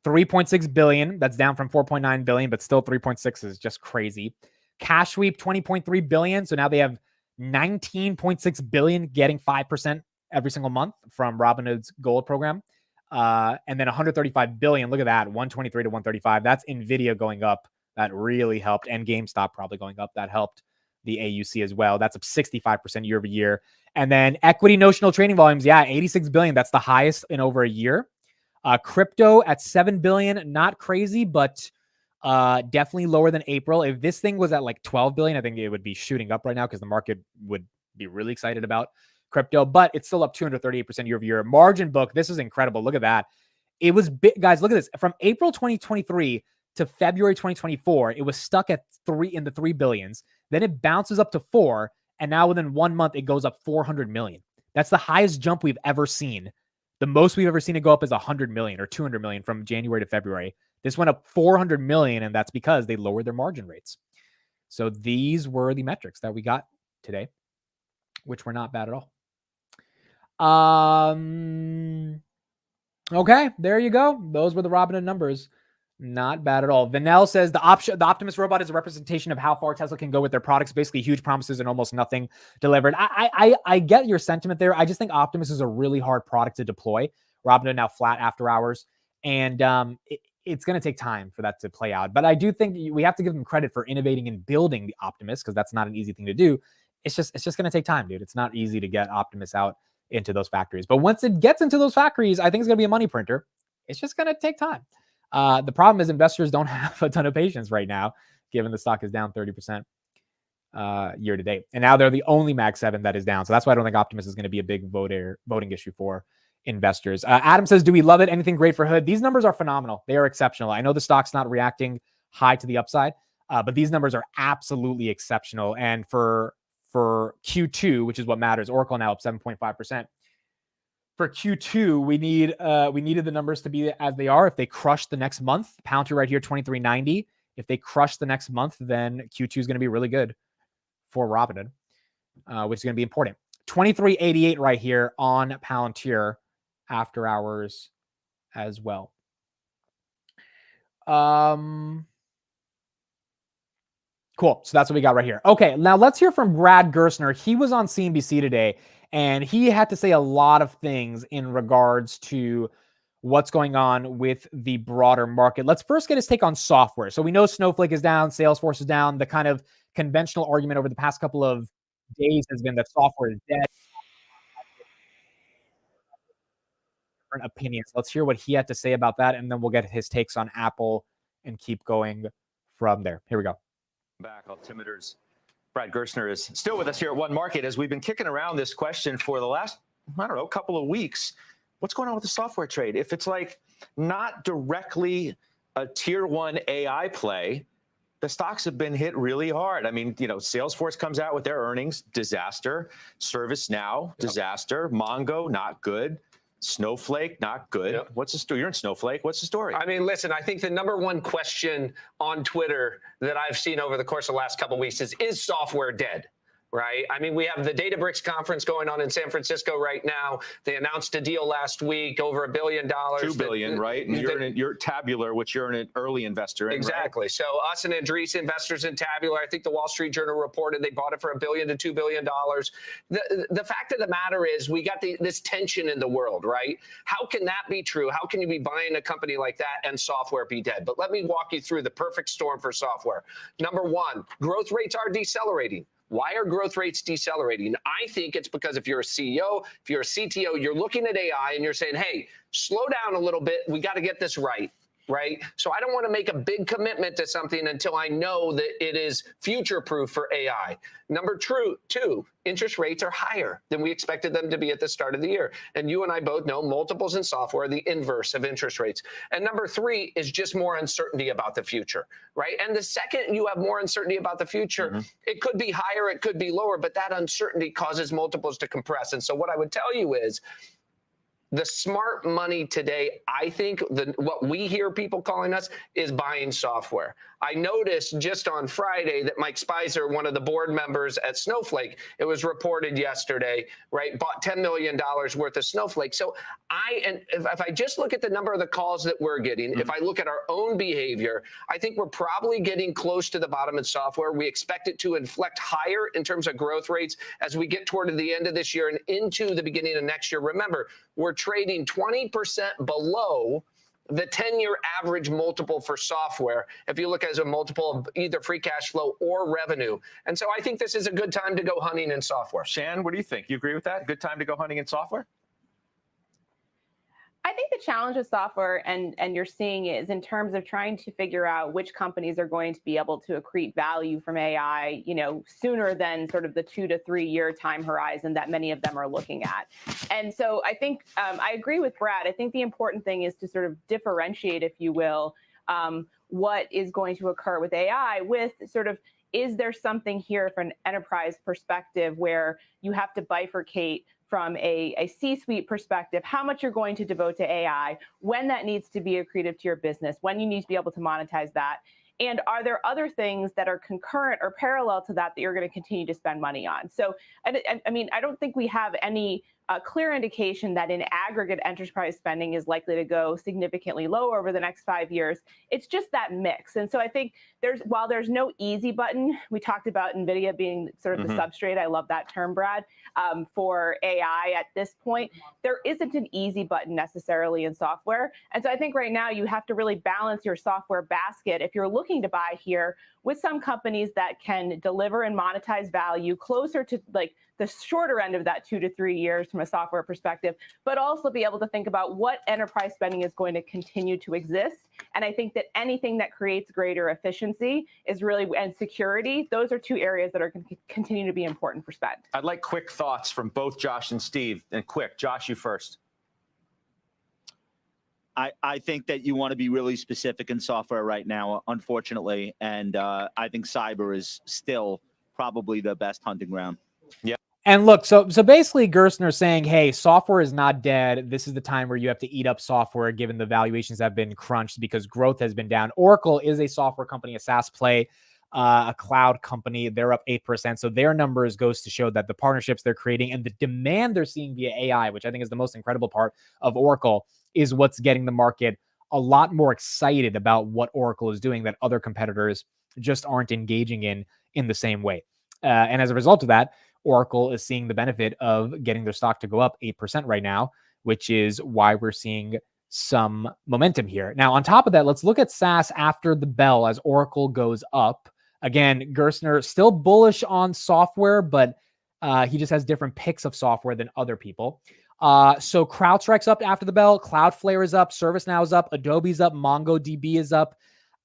3.6 billion. That's down from 4.9 billion, but still 3.6 is just crazy. Cash sweep 20.3 billion. So now they have 19.6 billion getting 5% every single month from Robinhood's Gold program. And then 135 billion. Look at that, 123 to 135. That's Nvidia going up. That really helped. And GameStop probably going up. That helped the AUC as well. That's up 65% year over year. And then equity notional trading volumes, 86 billion. That's the highest in over a year. Crypto at 7 billion, not crazy, but definitely lower than April. If this thing was at like 12 billion, I think it would be shooting up right now because the market would be really excited about crypto, but it's still up 238% year over year. Margin book, this is incredible. Look at that. It was big, guys. Look at this. From April 2023 to February 2024, it was stuck at in the 3 billions. Then it bounces up to 4, and now within 1 month, it goes up 400 million. That's the highest jump we've ever seen. The most we've ever seen it go up is 100 million or 200 million from January to February. This went up 400 million, and that's because they lowered their margin rates. So these were the metrics that we got today, which were not bad at all. Okay, there you go. Those were the Robinhood numbers. Not bad at all. Vanel says the Optimus robot is a representation of how far Tesla can go with their products. Basically, huge promises and almost nothing delivered. I get your sentiment there. I just think Optimus is a really hard product to deploy. Robinhood now flat after hours, and it's going to take time for that to play out. But I do think we have to give them credit for innovating and building the Optimus, because that's not an easy thing to do. It's just going to take time, dude. It's not easy to get Optimus out into those factories. But once it gets into those factories, I think it's going to be a money printer. It's just going to take time. The problem is investors don't have a ton of patience right now, given the stock is down 30% year to date. And now they're the only Mag 7 that is down. So that's why I don't think Optimus is going to be a big voting issue for investors. Adam says, do we love it? Anything great for Hood? These numbers are phenomenal. They are exceptional. I know the stock's not reacting high to the upside, but these numbers are absolutely exceptional. And for Q2, which is what matters, Oracle now up 7.5%. For Q2, we needed the numbers to be as they are. If they crush the next month, Palantir right here, 23.90. If they crush the next month, then Q2 is going to be really good for Robinhood, which is going to be important. 23.88 right here on Palantir after hours as well. Cool. So that's what we got right here. Okay, now let's hear from Brad Gerstner. He was on CNBC today, and he had to say a lot of things in regards to what's going on with the broader market. Let's first get his take on software. So we know Snowflake is down, Salesforce is down. The kind of conventional argument over the past couple of days has been that software is dead. Different opinions. Let's hear what he had to say about that, and then we'll get his takes on Apple and keep going from there. Here we go. Back, Altimeter's Brad Gerstner is still with us here at One Market as we've been kicking around this question for the last, couple of weeks. What's going on with the software trade? If it's like not directly a tier one AI play, the stocks have been hit really hard. I mean, Salesforce comes out with their earnings, disaster. ServiceNow, disaster. Mongo, not good. Snowflake, not good. Yep. What's the story? You're in Snowflake. What's the story? I mean, listen, I think the number one question on Twitter that I've seen over the course of the last couple of weeks is software dead? Right? I mean, we have the Databricks conference going on in San Francisco right now. They announced a deal last week, over $1 billion. $2 billion, right? And you're Tabular, which you're an early investor in, exactly. Right? So us and Andreessen, investors in Tabular, I think the Wall Street Journal reported they bought it for $1 billion to $2 billion. The fact of the matter is we got this tension in the world, right? How can that be true? How can you be buying a company like that and software be dead? But let me walk you through the perfect storm for software. Number one, growth rates are decelerating. Why are growth rates decelerating? I think it's because if you're a CEO, if you're a CTO, you're looking at AI and you're saying, hey, slow down a little bit. We got to get this right. Right? So I don't want to make a big commitment to something until I know that it is future-proof for AI. Number two, interest rates are higher than we expected them to be at the start of the year. And you and I both know multiples in software are the inverse of interest rates. And number three is just more uncertainty about the future, right? And the second you have more uncertainty about the future, it could be higher, it could be lower, but that uncertainty causes multiples to compress. And so what I would tell you is, the smart money today, I think, what we hear people calling us is buying software. I noticed just on Friday that Mike Spicer, one of the board members at Snowflake, it was reported yesterday, right, bought $10 million worth of Snowflake. So if I just look at the number of the calls that we're getting, if I look at our own behavior, I think we're probably getting close to the bottom in software. We expect it to inflect higher in terms of growth rates as we get toward the end of this year and into the beginning of next year. Remember, we're trading 20% below the 10-year average multiple for software, if you look as a multiple of either free cash flow or revenue. And so I think this is a good time to go hunting in software. Shan, what do you think? You agree with that? Good time to go hunting in software? I think the challenge with software, and you're seeing it, is in terms of trying to figure out which companies are going to be able to accrete value from AI, sooner than sort of the 2 to 3 year time horizon that many of them are looking at. And so I think I agree with Brad. I think the important thing is to sort of differentiate, if you will, what is going to occur with AI with sort of, is there something here from an enterprise perspective where you have to bifurcate from a C-suite perspective, how much you're going to devote to AI, when that needs to be accretive to your business, when you need to be able to monetize that, and are there other things that are concurrent or parallel to that you're going to continue to spend money on? So, I mean, I don't think we have any clear indication that in aggregate enterprise spending is likely to go significantly lower over the next 5 years. It's just that mix. And so I think while there's no easy button, we talked about NVIDIA being sort of the substrate. I love that term, Brad, for AI at this point. There isn't an easy button necessarily in software. And so I think right now you have to really balance your software basket if you're looking to buy here with some companies that can deliver and monetize value closer to like the shorter end of that 2 to 3 years from a software perspective, but also be able to think about what enterprise spending is going to continue to exist. And I think that anything that creates greater efficiency is really, and security, those are 2 areas that are going to continue to be important for spend. I'd like quick thoughts from both Josh and Steve. And quick, Josh, you first. I think that you want to be really specific in software right now, unfortunately. And I think cyber is still probably the best hunting ground. Yeah. And look, so basically Gerstner saying, hey, software is not dead. This is the time where you have to eat up software given the valuations have been crunched because growth has been down. Oracle is a software company, a SaaS play, a cloud company. They're up 8%. So their numbers goes to show that the partnerships they're creating and the demand they're seeing via AI, which I think is the most incredible part of Oracle, is what's getting the market a lot more excited about what Oracle is doing that other competitors just aren't engaging in the same way. And as a result of that, Oracle is seeing the benefit of getting their stock to go up 8% right now, which is why we're seeing some momentum here. Now, on top of that, let's look at SaaS after the bell as Oracle goes up. Again, Gerstner still bullish on software, but he just has different picks of software than other people. So CrowdStrike's up after the bell. Cloudflare is up. ServiceNow is up. Adobe's up. MongoDB is up.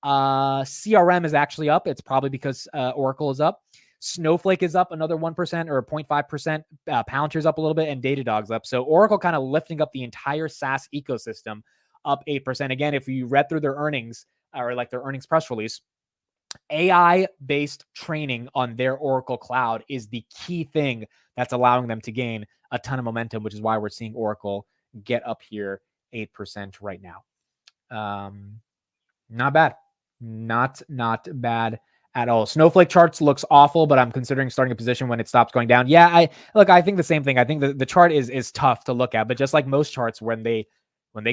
CRM is actually up. It's probably because Oracle is up. Snowflake is up another 1% or 0.5%. Palantir's up a little bit, and Datadog's up. So Oracle kind of lifting up the entire SaaS ecosystem up 8%. Again, if you read through their earnings or like their earnings press release, AI-based training on their Oracle cloud is the key thing that's allowing them to gain a ton of momentum, which is why we're seeing Oracle get up here 8% right now. Not bad. Not bad at all. Snowflake charts looks awful, but I'm considering starting a position when it stops going down. Yeah, I think the same thing. I think the chart is tough to look at, but just like most charts, when they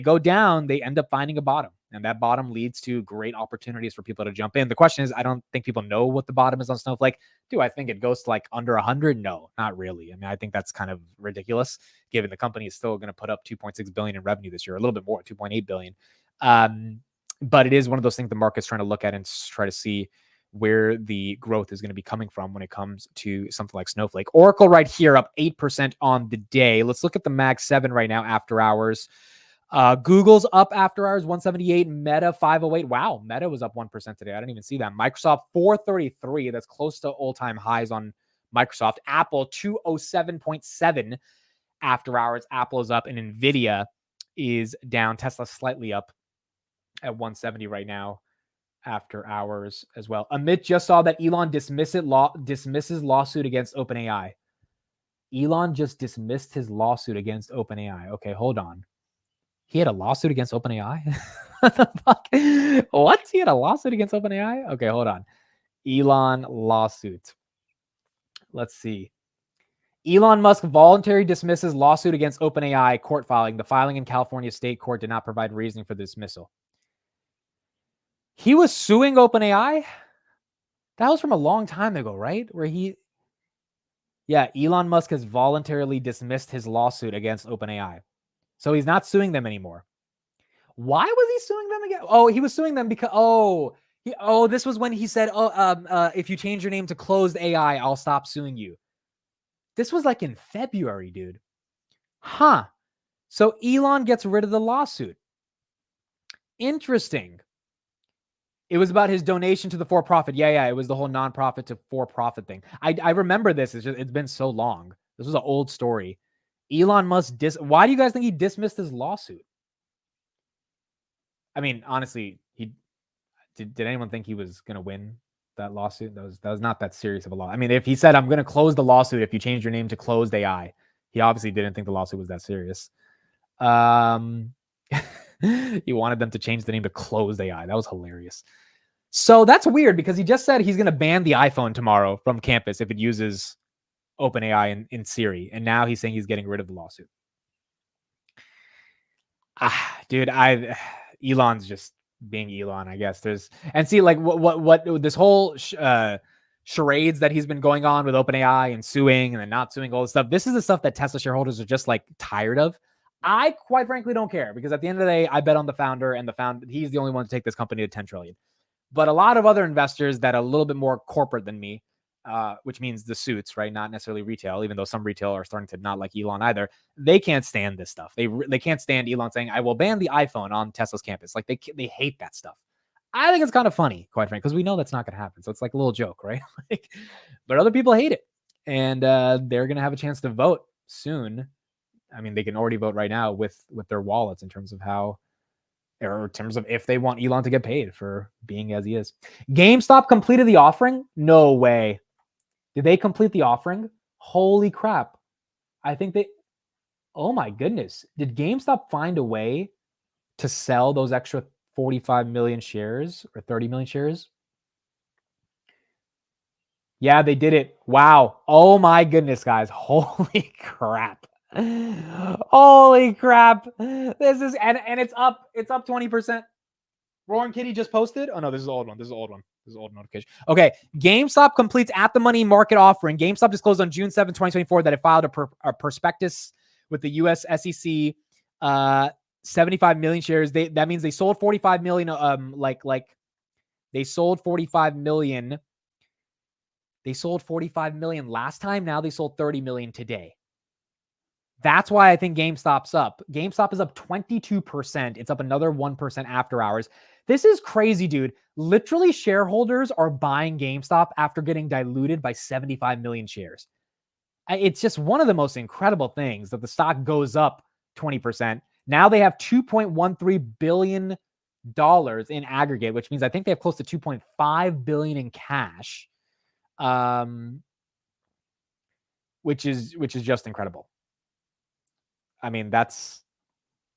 go down, they end up finding a bottom, and that bottom leads to great opportunities for people to jump in. The question is, I don't think people know what the bottom is on Snowflake. Do I think it goes to like under 100? No, not really. I mean, I think that's kind of ridiculous given the company is still going to put up 2.6 billion in revenue this year, a little bit more, 2.8 billion. But it is one of those things the market's trying to look at and try to see where the growth is going to be coming from when it comes to something like Snowflake. Oracle right here up 8% on the day. Let's look at the Mag 7 right now after hours. Google's up after hours, 178. Meta, 508. Wow, Meta was up 1% today. I didn't even see that. Microsoft, 433. That's close to all-time highs on Microsoft. Apple, 207.7 after hours. Apple is up, and NVIDIA is down. Tesla slightly up at 170 right now after hours as well. Amit just saw that Elon dismisses lawsuit against OpenAI. Elon just dismissed his lawsuit against OpenAI. Okay, hold on. He had a lawsuit against OpenAI? What the fuck? What? He had a lawsuit against OpenAI? Okay, hold on. Elon lawsuit. Let's see. Elon Musk voluntarily dismisses lawsuit against OpenAI court filing. The filing in California state court did not provide reasoning for the dismissal. He was suing OpenAI? That was from a long time ago, right? Yeah, Elon Musk has voluntarily dismissed his lawsuit against OpenAI. So he's not suing them anymore. Why was he suing them again? Oh, he was suing them because, this was when he said, if you change your name to Closed AI, I'll stop suing you. This was like in February, dude. Huh. So Elon gets rid of the lawsuit. Interesting. It was about his donation to the for-profit. Yeah. It was the whole nonprofit to for-profit thing. I remember this. It's been so long. This was an old story. Elon Musk why do you guys think he dismissed his lawsuit? I mean, honestly, did anyone think he was going to win that lawsuit? That was not that serious of a law. I mean, if he said, I'm going to close the lawsuit if you change your name to Closed AI, he obviously didn't think the lawsuit was that serious. He wanted them to change the name to Closed AI. That was hilarious. So that's weird because he just said he's going to ban the iPhone tomorrow from campus if it uses OpenAI in Siri. And now he's saying he's getting rid of the lawsuit. Dude, Elon's just being Elon, I guess. And see, like what this whole charades that he's been going on with OpenAI and suing and then not suing, all this stuff. This is the stuff that Tesla shareholders are just like tired of. I quite frankly don't care because at the end of the day, I bet on the founder, and he's the only one to take this company to 10 trillion. But a lot of other investors that are a little bit more corporate than me, which means the suits, right? Not necessarily retail, even though some retail are starting to not like Elon either. They can't stand this stuff. They can't stand Elon saying, I will ban the iPhone on Tesla's campus. Like they hate that stuff. I think it's kind of funny, quite frankly, because we know that's not going to happen. So it's like a little joke, right? But other people hate it. And they're going to have a chance to vote soon. I mean, they can already vote right now with their wallets in terms of if they want Elon to get paid for being as he is. GameStop completed the offering? No way. Did they complete the offering? Holy crap. I think oh my goodness. Did GameStop find a way to sell those extra 45 million shares or 30 million shares? Yeah, they did it. Wow. Oh my goodness, guys. Holy crap. Holy crap. This is and it's up 20%. Roaring Kitty just posted. Oh no, this is the old one. This is the old notification. Okay. GameStop completes at the money market offering. GameStop disclosed on June 7, 2024 that it filed a prospectus with the US SEC, 75 million shares. That means they sold 45 million. They sold 45 million. They sold 45 million last time. Now they sold 30 million today. That's why I think GameStop's up. GameStop is up 22%. It's up another 1% after hours. This is crazy, dude. Literally, shareholders are buying GameStop after getting diluted by 75 million shares. It's just one of the most incredible things that the stock goes up 20%. Now they have $2.13 billion in aggregate, which means I think they have close to $2.5 billion in cash, which is just incredible. I mean, that's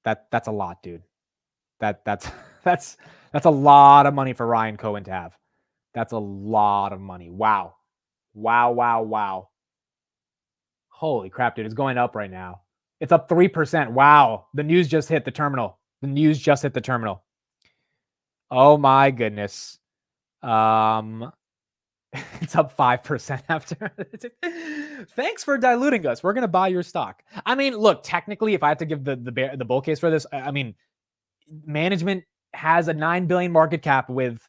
a lot, dude. That's a lot of money for Ryan Cohen to have. That's a lot of money. Wow. Holy crap, dude. It's going up right now. It's up 3%. Wow. The news just hit the terminal. Oh my goodness. It's up 5% after. Thanks for diluting us. We're going to buy your stock. I mean, look, technically, if I had to give the bull case for this, I mean, management has a 9 billion market cap with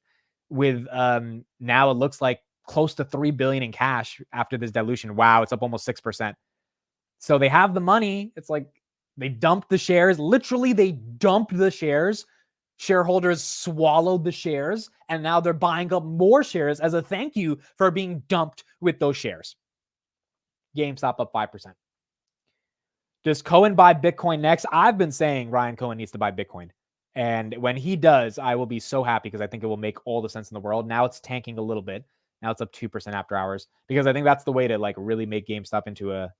now it looks like close to 3 billion in cash after this dilution. Wow, it's up almost 6%. So they have the money. It's like they dumped the shares. Literally, they dumped the shares. Shareholders swallowed the shares, and now they're buying up more shares as a thank you for being dumped with those shares. GameStop up 5%. Does Cohen buy Bitcoin next? I've been saying Ryan Cohen needs to buy Bitcoin. And when he does, I will be so happy because I think it will make all the sense in the world. Now it's tanking a little bit. Now it's up 2% after hours because I think that's the way to like really make GameStop into a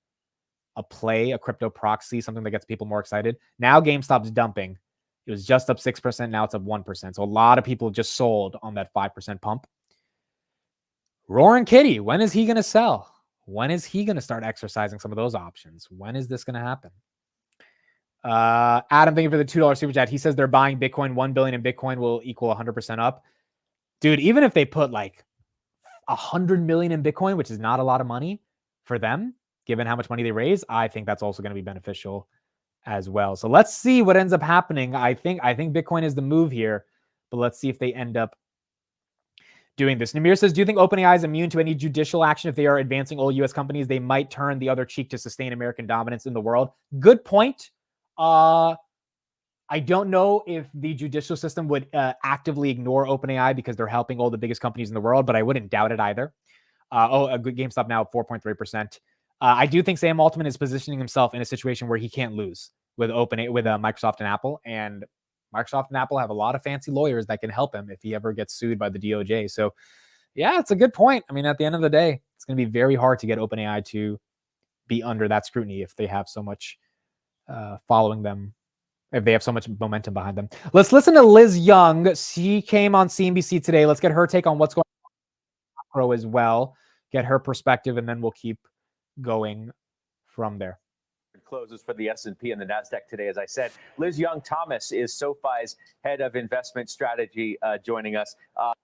play, a crypto proxy, something that gets people more excited. Now GameStop's dumping. It was just up 6%. Now it's up 1%. So a lot of people just sold on that 5% pump. Roaring Kitty, when is he going to sell? When is he going to start exercising some of those options? When is this going to happen? Adam, thank you for the $2 super chat. He says they're buying Bitcoin. 1 billion in Bitcoin will equal 100% up. Dude, even if they put like 100 million in Bitcoin, which is not a lot of money for them, given how much money they raise, I think that's also going to be beneficial as well. So let's see what ends up happening. I think Bitcoin is the move here, but let's see if they end up doing this. Namir says, do you think OpenAI is immune to any judicial action if they are advancing all U.S. companies? They might turn the other cheek to sustain American dominance in the world. Good point. I don't know if the judicial system would actively ignore OpenAI because they're helping all the biggest companies in the world, but I wouldn't doubt it either. A good GameStop now at 4.3%. I do think Sam Altman is positioning himself in a situation where he can't lose with Microsoft and Apple, and Microsoft and Apple have a lot of fancy lawyers that can help him if he ever gets sued by the DOJ. So, yeah, it's a good point. I mean, at the end of the day, it's going to be very hard to get OpenAI to be under that scrutiny if they have so much following them, if they have so much momentum behind them. Let's listen to Liz Young. She came on CNBC today. Let's get her take on what's going on macro as well, get her perspective, and then we'll keep going from there. Closes for the S&P and the NASDAQ today, as I said. Liz Young-Thomas is SoFi's head of investment strategy joining us.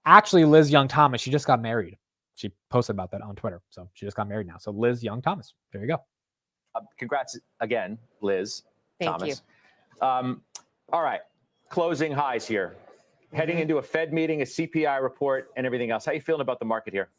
Actually, Liz Young-Thomas, she just got married. She posted about that on Twitter. So she just got married now. So Liz Young-Thomas, there you go. Congrats again, Liz Thank Thomas. All right, closing highs here. Heading into a Fed meeting, a CPI report, and everything else. How are you feeling about the market here?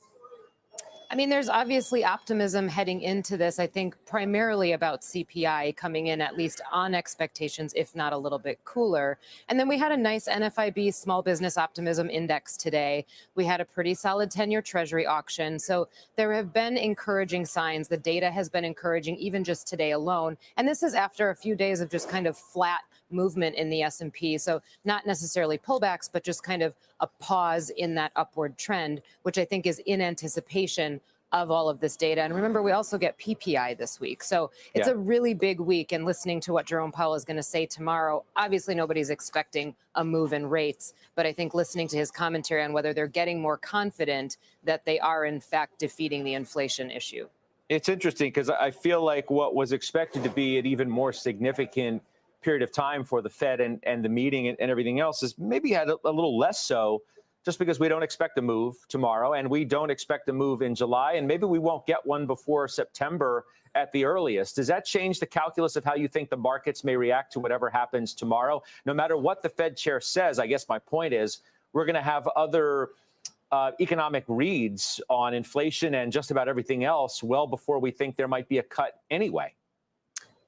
I mean, there's obviously optimism heading into this, I think primarily about CPI coming in at least on expectations, if not a little bit cooler. And then we had a nice NFIB small business optimism index today. We had a pretty solid 10-year treasury auction. So there have been encouraging signs. The data has been encouraging even just today alone. And this is after a few days of just kind of flat movement in the S&P. So not necessarily pullbacks, but just kind of a pause in that upward trend, which I think is in anticipation of all of this data. And remember, we also get PPI this week. So it's a really big week. And listening to what Jerome Powell is going to say tomorrow, obviously nobody's expecting a move in rates. But I think listening to his commentary on whether they're getting more confident that they are in fact defeating the inflation issue. It's interesting because I feel like what was expected to be an even more significant period of time for the Fed and the meeting and everything else is maybe had a little less so, just because we don't expect a move tomorrow and we don't expect a move in July, and maybe we won't get one before September at the earliest. Does that change the calculus of how you think the markets may react to whatever happens tomorrow? No matter what the Fed chair says, I guess my point is we're going to have other economic reads on inflation and just about everything else well before we think there might be a cut anyway.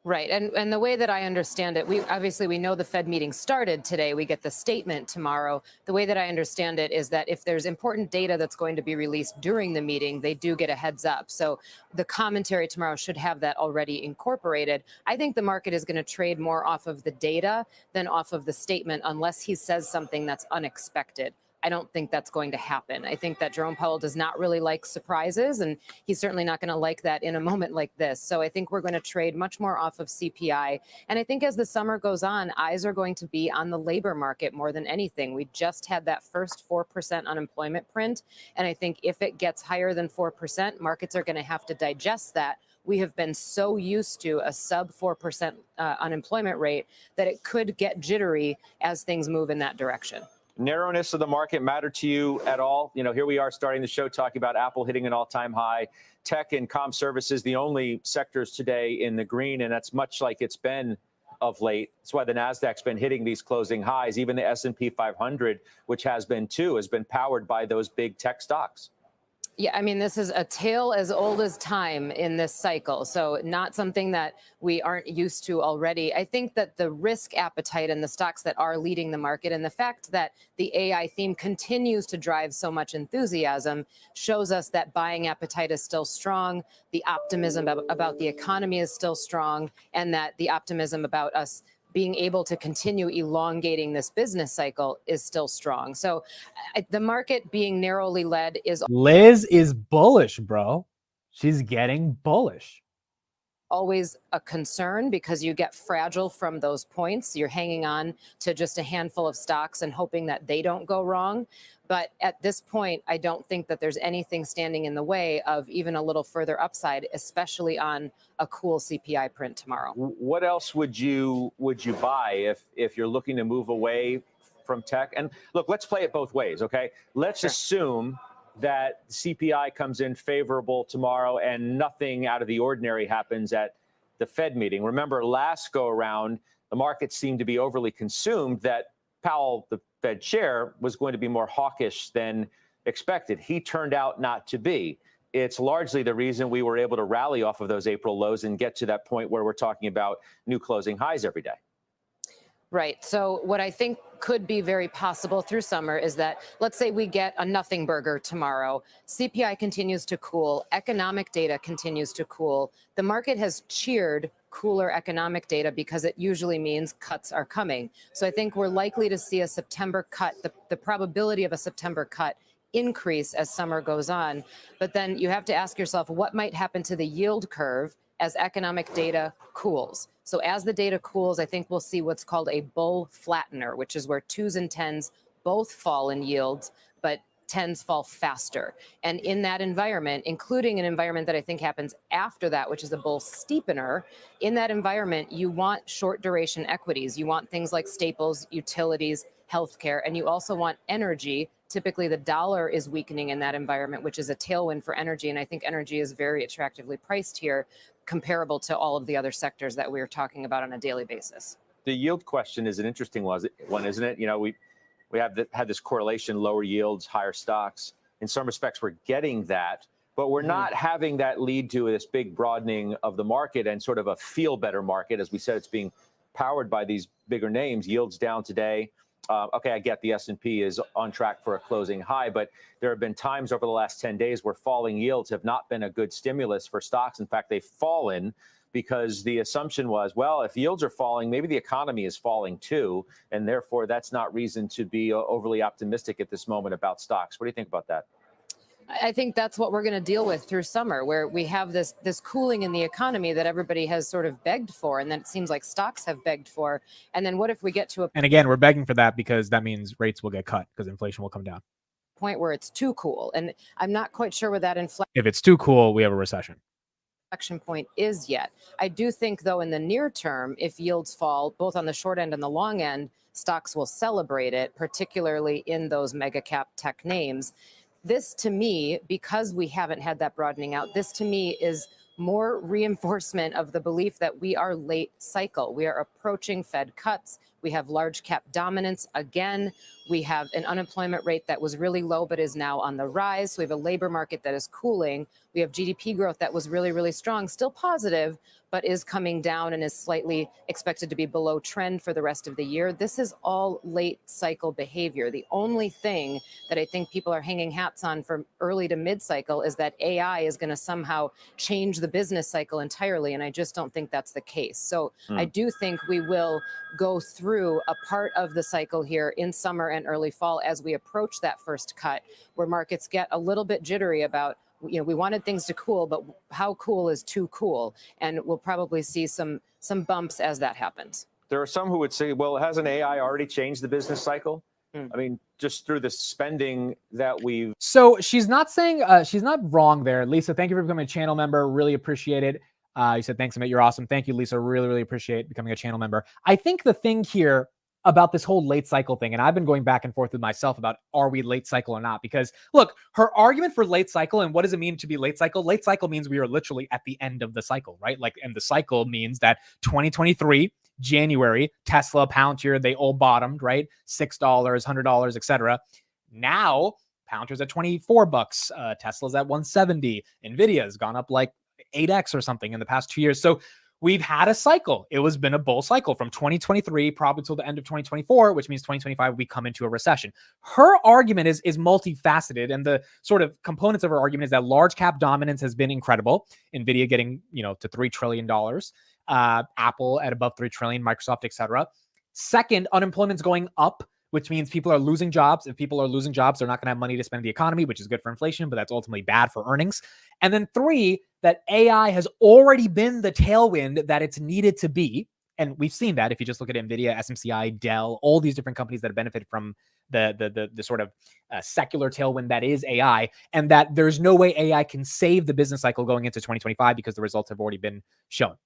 Right. And the way that I understand it, we know the Fed meeting started today. We get the statement tomorrow. The way that I understand it is that if there's important data that's going to be released during the meeting, they do get a heads up. So the commentary tomorrow should have that already incorporated. I think the market is going to trade more off of the data than off of the statement unless he says something that's unexpected. I don't think that's going to happen. I think that Jerome Powell does not really like surprises, and he's certainly not going to like that in a moment like this. So I think we're going to trade much more off of CPI. And I think as the summer goes on, eyes are going to be on the labor market more than anything. We just had that first 4% unemployment print. And I think if it gets higher than 4%, markets are going to have to digest that. We have been so used to a sub 4% unemployment rate that it could get jittery as things move in that direction. Narrowness of the market matter to you at all? You know, here we are starting the show talking about Apple hitting an all-time high. Tech and comm services, the only sectors today in the green, and that's much like it's been of late. That's why the NASDAQ's been hitting these closing highs. Even the S&P 500, which has been too, has been powered by those big tech stocks. Yeah, I mean, this is a tale as old as time in this cycle. So not something that we aren't used to already. I think that the risk appetite in the stocks that are leading the market and the fact that the AI theme continues to drive so much enthusiasm shows us that buying appetite is still strong. The optimism about the economy is still strong, and that the optimism about us being able to continue elongating this business cycle is still strong. So the market being narrowly led is... Liz is bullish, bro. She's getting bullish. always a concern because you get fragile from those points. You're hanging on to just a handful of stocks and hoping that they don't go wrong. But at this point, I don't think that there's anything standing in the way of even a little further upside, especially on a cool CPI print tomorrow. What else would you buy if you're looking to move away from tech? And look, let's play it both ways, okay? Let's assume that CPI comes in favorable tomorrow and nothing out of the ordinary happens at the Fed meeting. Remember, last go around, the market seemed to be overly consumed that Powell, the Fed chair, was going to be more hawkish than expected. He turned out not to be. It's largely the reason we were able to rally off of those April lows and get to that point where we're talking about new closing highs every day. Right. So what I think could be very possible through summer is that, let's say we get a nothing burger tomorrow, CPI continues to cool, economic data continues to cool. The market has cheered cooler economic data because it usually means cuts are coming. So I think we're likely to see a September cut, the probability of a September cut increase as summer goes on. But then you have to ask yourself, what might happen to the yield curve as economic data cools? So as the data cools, I think we'll see what's called a bull flattener, which is where 2s and 10s both fall in yields, but 10s fall faster. And in that environment, including an environment that I think happens after that, which is a bull steepener, in that environment, you want short duration equities. You want things like staples, utilities, healthcare, and you also want energy. Typically, the dollar is weakening in that environment, which is a tailwind for energy. And I think energy is very attractively priced here, comparable to all of the other sectors that we're talking about on a daily basis. The yield question is an interesting one, isn't it? You know, we have had this correlation, lower yields, higher stocks. In some respects, we're getting that, but we're not having that lead to this big broadening of the market and sort of a feel better market. As we said, it's being powered by these bigger names. Yields down today. Okay, I get the S&P is on track for a closing high, but there have been times over the last 10 days where falling yields have not been a good stimulus for stocks. In fact, they've fallen because the assumption was, well, if yields are falling, maybe the economy is falling too, and therefore that's not reason to be overly optimistic at this moment about stocks. What do you think about that? I think that's what we're going to deal with through summer, where we have this cooling in the economy that everybody has sort of begged for, and then it seems like stocks have begged for. And then what if we get to a And again, we're begging for that because that means rates will get cut because inflation will come down. point where it's too cool? And I'm not quite sure where that If it's too cool, we have a recession. inflection point is yet. I do think, though, in the near term, if yields fall both on the short end and the long end, stocks will celebrate it, particularly in those mega cap tech names. This, to me, because we haven't had that broadening out, this to me is more reinforcement of the belief that we are late cycle. We are approaching Fed cuts. We have large cap dominance again. We have an unemployment rate that was really low but is now on the rise. So we have a labor market that is cooling. We have GDP growth that was really, really strong, still positive, but is coming down and is slightly expected to be below trend for the rest of the year. This is all late cycle behavior. The only thing that I think people are hanging hats on from early to mid cycle is that AI is going to somehow change the business cycle entirely. And I just don't think that's the case. So I do think we will go through a part of the cycle here in summer and early fall as we approach that first cut, where markets get a little bit jittery about, you know, we wanted things to cool, but how cool is too cool? And we'll probably see some bumps as that happens. There are some who would say, well, hasn't AI already changed the business cycle? I mean, just through the spending that we've... So she's not saying, she's not wrong there. Lisa, thank you for becoming a channel member. Really appreciate it. You said, thanks, Amit. You're awesome. Thank you, Lisa. Really, really appreciate becoming a channel member. I think the thing here about this whole late cycle thing, and I've been going back and forth with myself about, are we late cycle or not? Because look, her argument for late cycle and what does it mean to be late cycle? Late cycle means we are literally at the end of the cycle, right? Like, and the cycle means that 2023, January, Tesla, Palantir, they all bottomed, right? $6, $100, etc. Now, Palantir's at $24. Tesla's at $170. Nvidia has gone up like 8x or something in the past 2 years. So we've had a cycle. It has been a bull cycle from 2023 probably till the end of 2024, which means 2025 we come into a recession. Her argument is multifaceted, and the sort of components of her argument is that large cap dominance has been incredible. Nvidia getting, to $3 trillion, Apple at above $3 trillion, Microsoft, etc. Second, unemployment's going up, which means people are losing jobs. If people are losing jobs, they're not going to have money to spend in the economy, which is good for inflation, but that's ultimately bad for earnings. And then 3, that AI has already been the tailwind that it's needed to be. And we've seen that if you just look at NVIDIA, SMCI, Dell, all these different companies that have benefited from the sort of secular tailwind that is AI, and that there's no way AI can save the business cycle going into 2025 because the results have already been shown.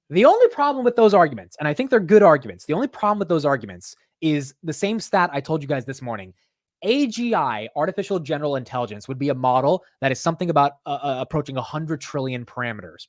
The only problem with those arguments, and I think they're good arguments, the only problem with those arguments is the same stat I told you guys this morning. AGI, artificial general intelligence, would be a model that is something about approaching 100 trillion parameters.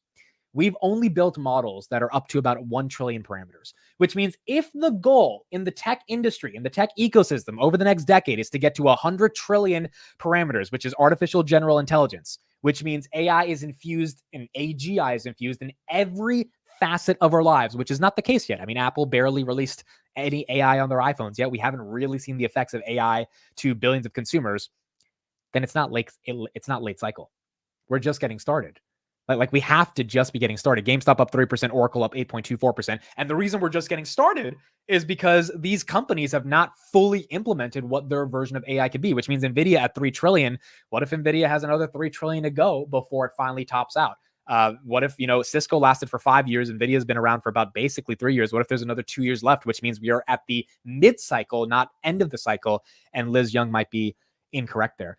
We've only built models that are up to about 1 trillion parameters, which means if the goal in the tech industry, in the tech ecosystem over the next decade is to get to 100 trillion parameters, which is artificial general intelligence, which means AI is infused and AGI is infused in every facet of our lives, which is not the case yet. I mean, Apple barely released any AI on their iPhones yet. We haven't really seen the effects of AI to billions of consumers. Then it's not late cycle. We're just getting started. Like we have to just be getting started. GameStop up 3%, Oracle up 8.24%. And the reason we're just getting started is because these companies have not fully implemented what their version of AI could be, which means NVIDIA at 3 trillion. What if NVIDIA has another 3 trillion to go before it finally tops out? What if, Cisco lasted for 5 years? NVIDIA's been around for about basically 3 years. What if there's another 2 years left, which means we are at the mid-cycle, not end of the cycle? And Liz Young might be incorrect there.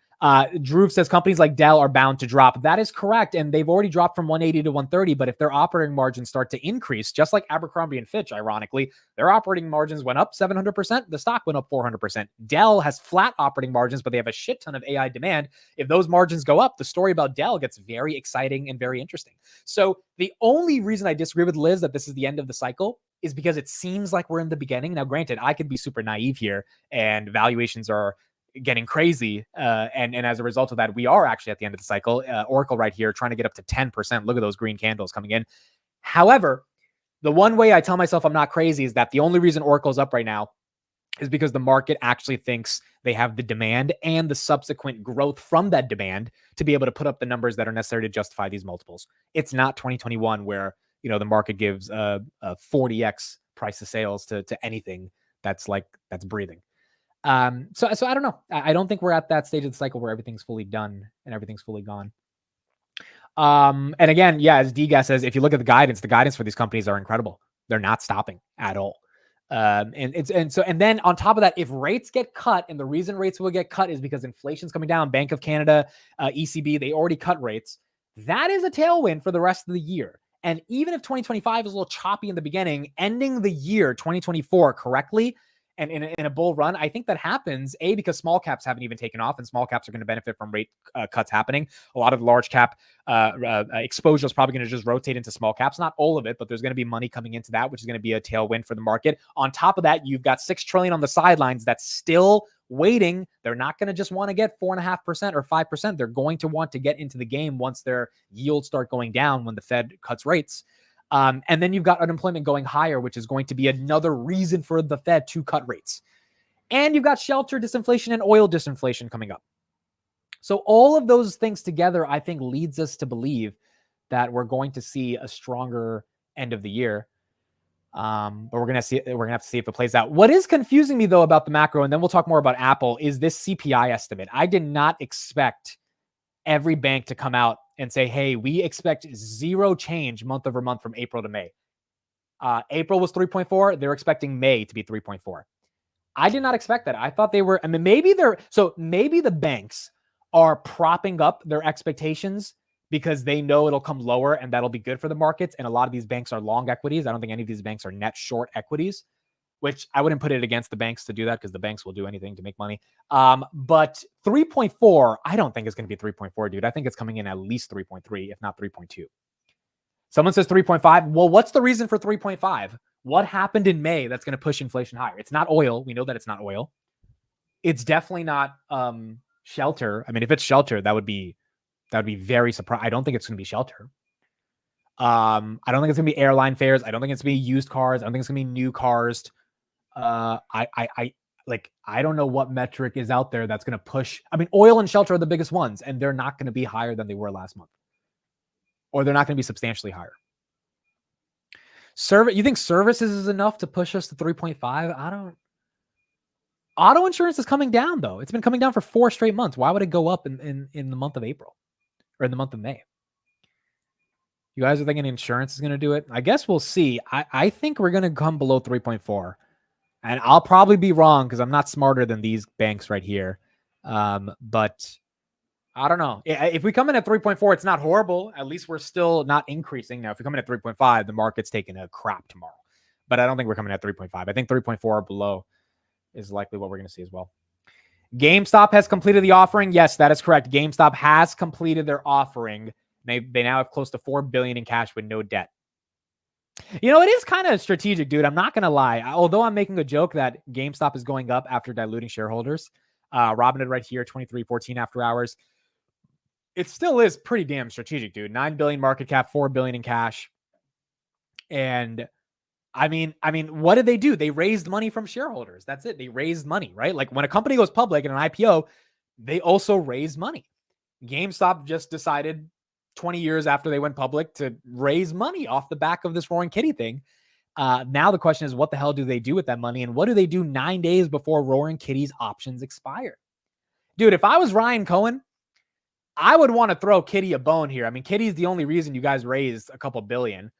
Drew says companies like Dell are bound to drop. That is correct. And they've already dropped from 180 to 130. But if their operating margins start to increase, just like Abercrombie and Fitch, ironically, their operating margins went up 700%. The stock went up 400%. Dell has flat operating margins, but they have a shit ton of AI demand. If those margins go up, the story about Dell gets very exciting and very interesting. So the only reason I disagree with Liz that this is the end of the cycle is because it seems like we're in the beginning. Now, granted, I could be super naive here and valuations are getting crazy. And as a result of that, we are actually at the end of the cycle. Oracle right here trying to get up to 10%. Look at those green candles coming in. However, the one way I tell myself I'm not crazy is that the only reason Oracle's up right now is because the market actually thinks they have the demand and the subsequent growth from that demand to be able to put up the numbers that are necessary to justify these multiples. It's not 2021 where, the market gives a 40x price to sales to anything that's breathing. So I don't know. I don't think we're at that stage of the cycle where everything's fully done and everything's fully gone. And again, yeah, as DGA says, if you look at the guidance for these companies are incredible. They're not stopping at all. And then on top of that, if rates get cut, and the reason rates will get cut is because inflation's coming down, Bank of Canada, ECB, they already cut rates. That is a tailwind for the rest of the year. And even if 2025 is a little choppy in the beginning, ending the year 2024 correctly, and in a bull run, I think that happens, because small caps haven't even taken off, and small caps are going to benefit from rate cuts happening. A lot of large cap exposure is probably going to just rotate into small caps. Not all of it, but there's going to be money coming into that, which is going to be a tailwind for the market. On top of that, you've got $6 trillion on the sidelines that's still waiting. They're not going to just want to get 4.5% or 5%. They're going to want to get into the game once their yields start going down when the Fed cuts rates. And then you've got unemployment going higher, which is going to be another reason for the Fed to cut rates. And you've got shelter disinflation and oil disinflation coming up. So all of those things together, I think, leads us to believe that we're going to see a stronger end of the year. But we're going to have to see if it plays out. What is confusing me, though, about the macro, and then we'll talk more about Apple, is this CPI estimate. I did not expect every bank to come out and say, hey, we expect zero change month over month from April to May. April was 3.4. They're expecting May to be 3.4. I did not expect that. I thought they were, maybe the banks are propping up their expectations because they know it'll come lower and that'll be good for the markets. And a lot of these banks are long equities. I don't think any of these banks are net short equities, which I wouldn't put it against the banks to do that because the banks will do anything to make money. But 3.4, I don't think it's going to be 3.4, dude. I think it's coming in at least 3.3, if not 3.2. Someone says 3.5. Well, what's the reason for 3.5? What happened in May that's going to push inflation higher? It's not oil. We know that it's not oil. It's definitely not shelter. If it's shelter, that would be very surprising. I don't think it's going to be shelter. I don't think it's going to be airline fares. I don't think it's going to be used cars. I don't think it's going to be new cars. I don't know what metric is out there that's going to push. Oil and shelter are the biggest ones, and they're not going to be higher than they were last month, or they're not going to be substantially higher. You think services is enough to push us to 3.5? Auto insurance is coming down, though. It's been coming down for 4 straight months. Why would it go up in the month of April or in the month of May? You guys are thinking insurance is going to do it? I guess we'll see. I think we're going to come below 3.4. And I'll probably be wrong because I'm not smarter than these banks right here. But I don't know. If we come in at 3.4, it's not horrible. At least we're still not increasing. Now, if we come in at 3.5, the market's taking a crap tomorrow. But I don't think we're coming at 3.5. I think 3.4 or below is likely what we're going to see as well. GameStop has completed the offering. Yes, that is correct. GameStop has completed their offering. They now have close to $4 billion in cash with no debt. You know, it is kind of strategic, dude. I'm not going to lie. Although I'm making a joke that GameStop is going up after diluting shareholders. Robinhood right here, 23.14 after hours. It still is pretty damn strategic, dude. 9 billion market cap, 4 billion in cash. And I mean, what did they do? They raised money from shareholders. That's it. They raised money, right? Like when a company goes public in an IPO, they also raise money. GameStop just decided 20 years after they went public to raise money off the back of this Roaring Kitty thing. Now the question is, what the hell do they do with that money? And what do they do 9 days before Roaring Kitty's options expire? Dude, if I was Ryan Cohen, I would want to throw Kitty a bone here. I mean, Kitty's the only reason you guys raised a couple billion.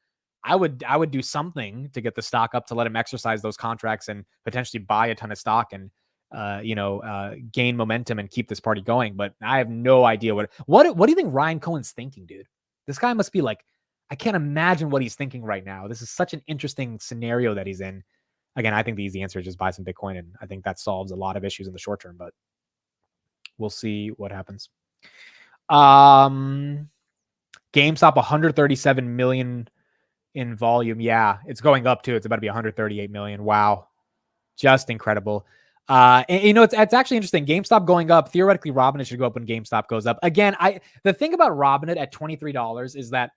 I would do something to get the stock up to let him exercise those contracts and potentially buy a ton of stock and gain momentum and keep this party going. But I have no idea what do you think Ryan Cohen's thinking, dude? This guy must be like, I can't imagine what he's thinking right now. This is such an interesting scenario that he's in. Again, I think the easy answer is just buy some Bitcoin, and I think that solves a lot of issues in the short term, but we'll see what happens. GameStop 137 million in volume. Yeah, it's going up too. It's about to be 138 million. Wow. Just incredible. And you know, it's actually interesting. GameStop going up. Theoretically, Robinhood should go up when GameStop goes up. Again, the thing about Robinhood at $23 is that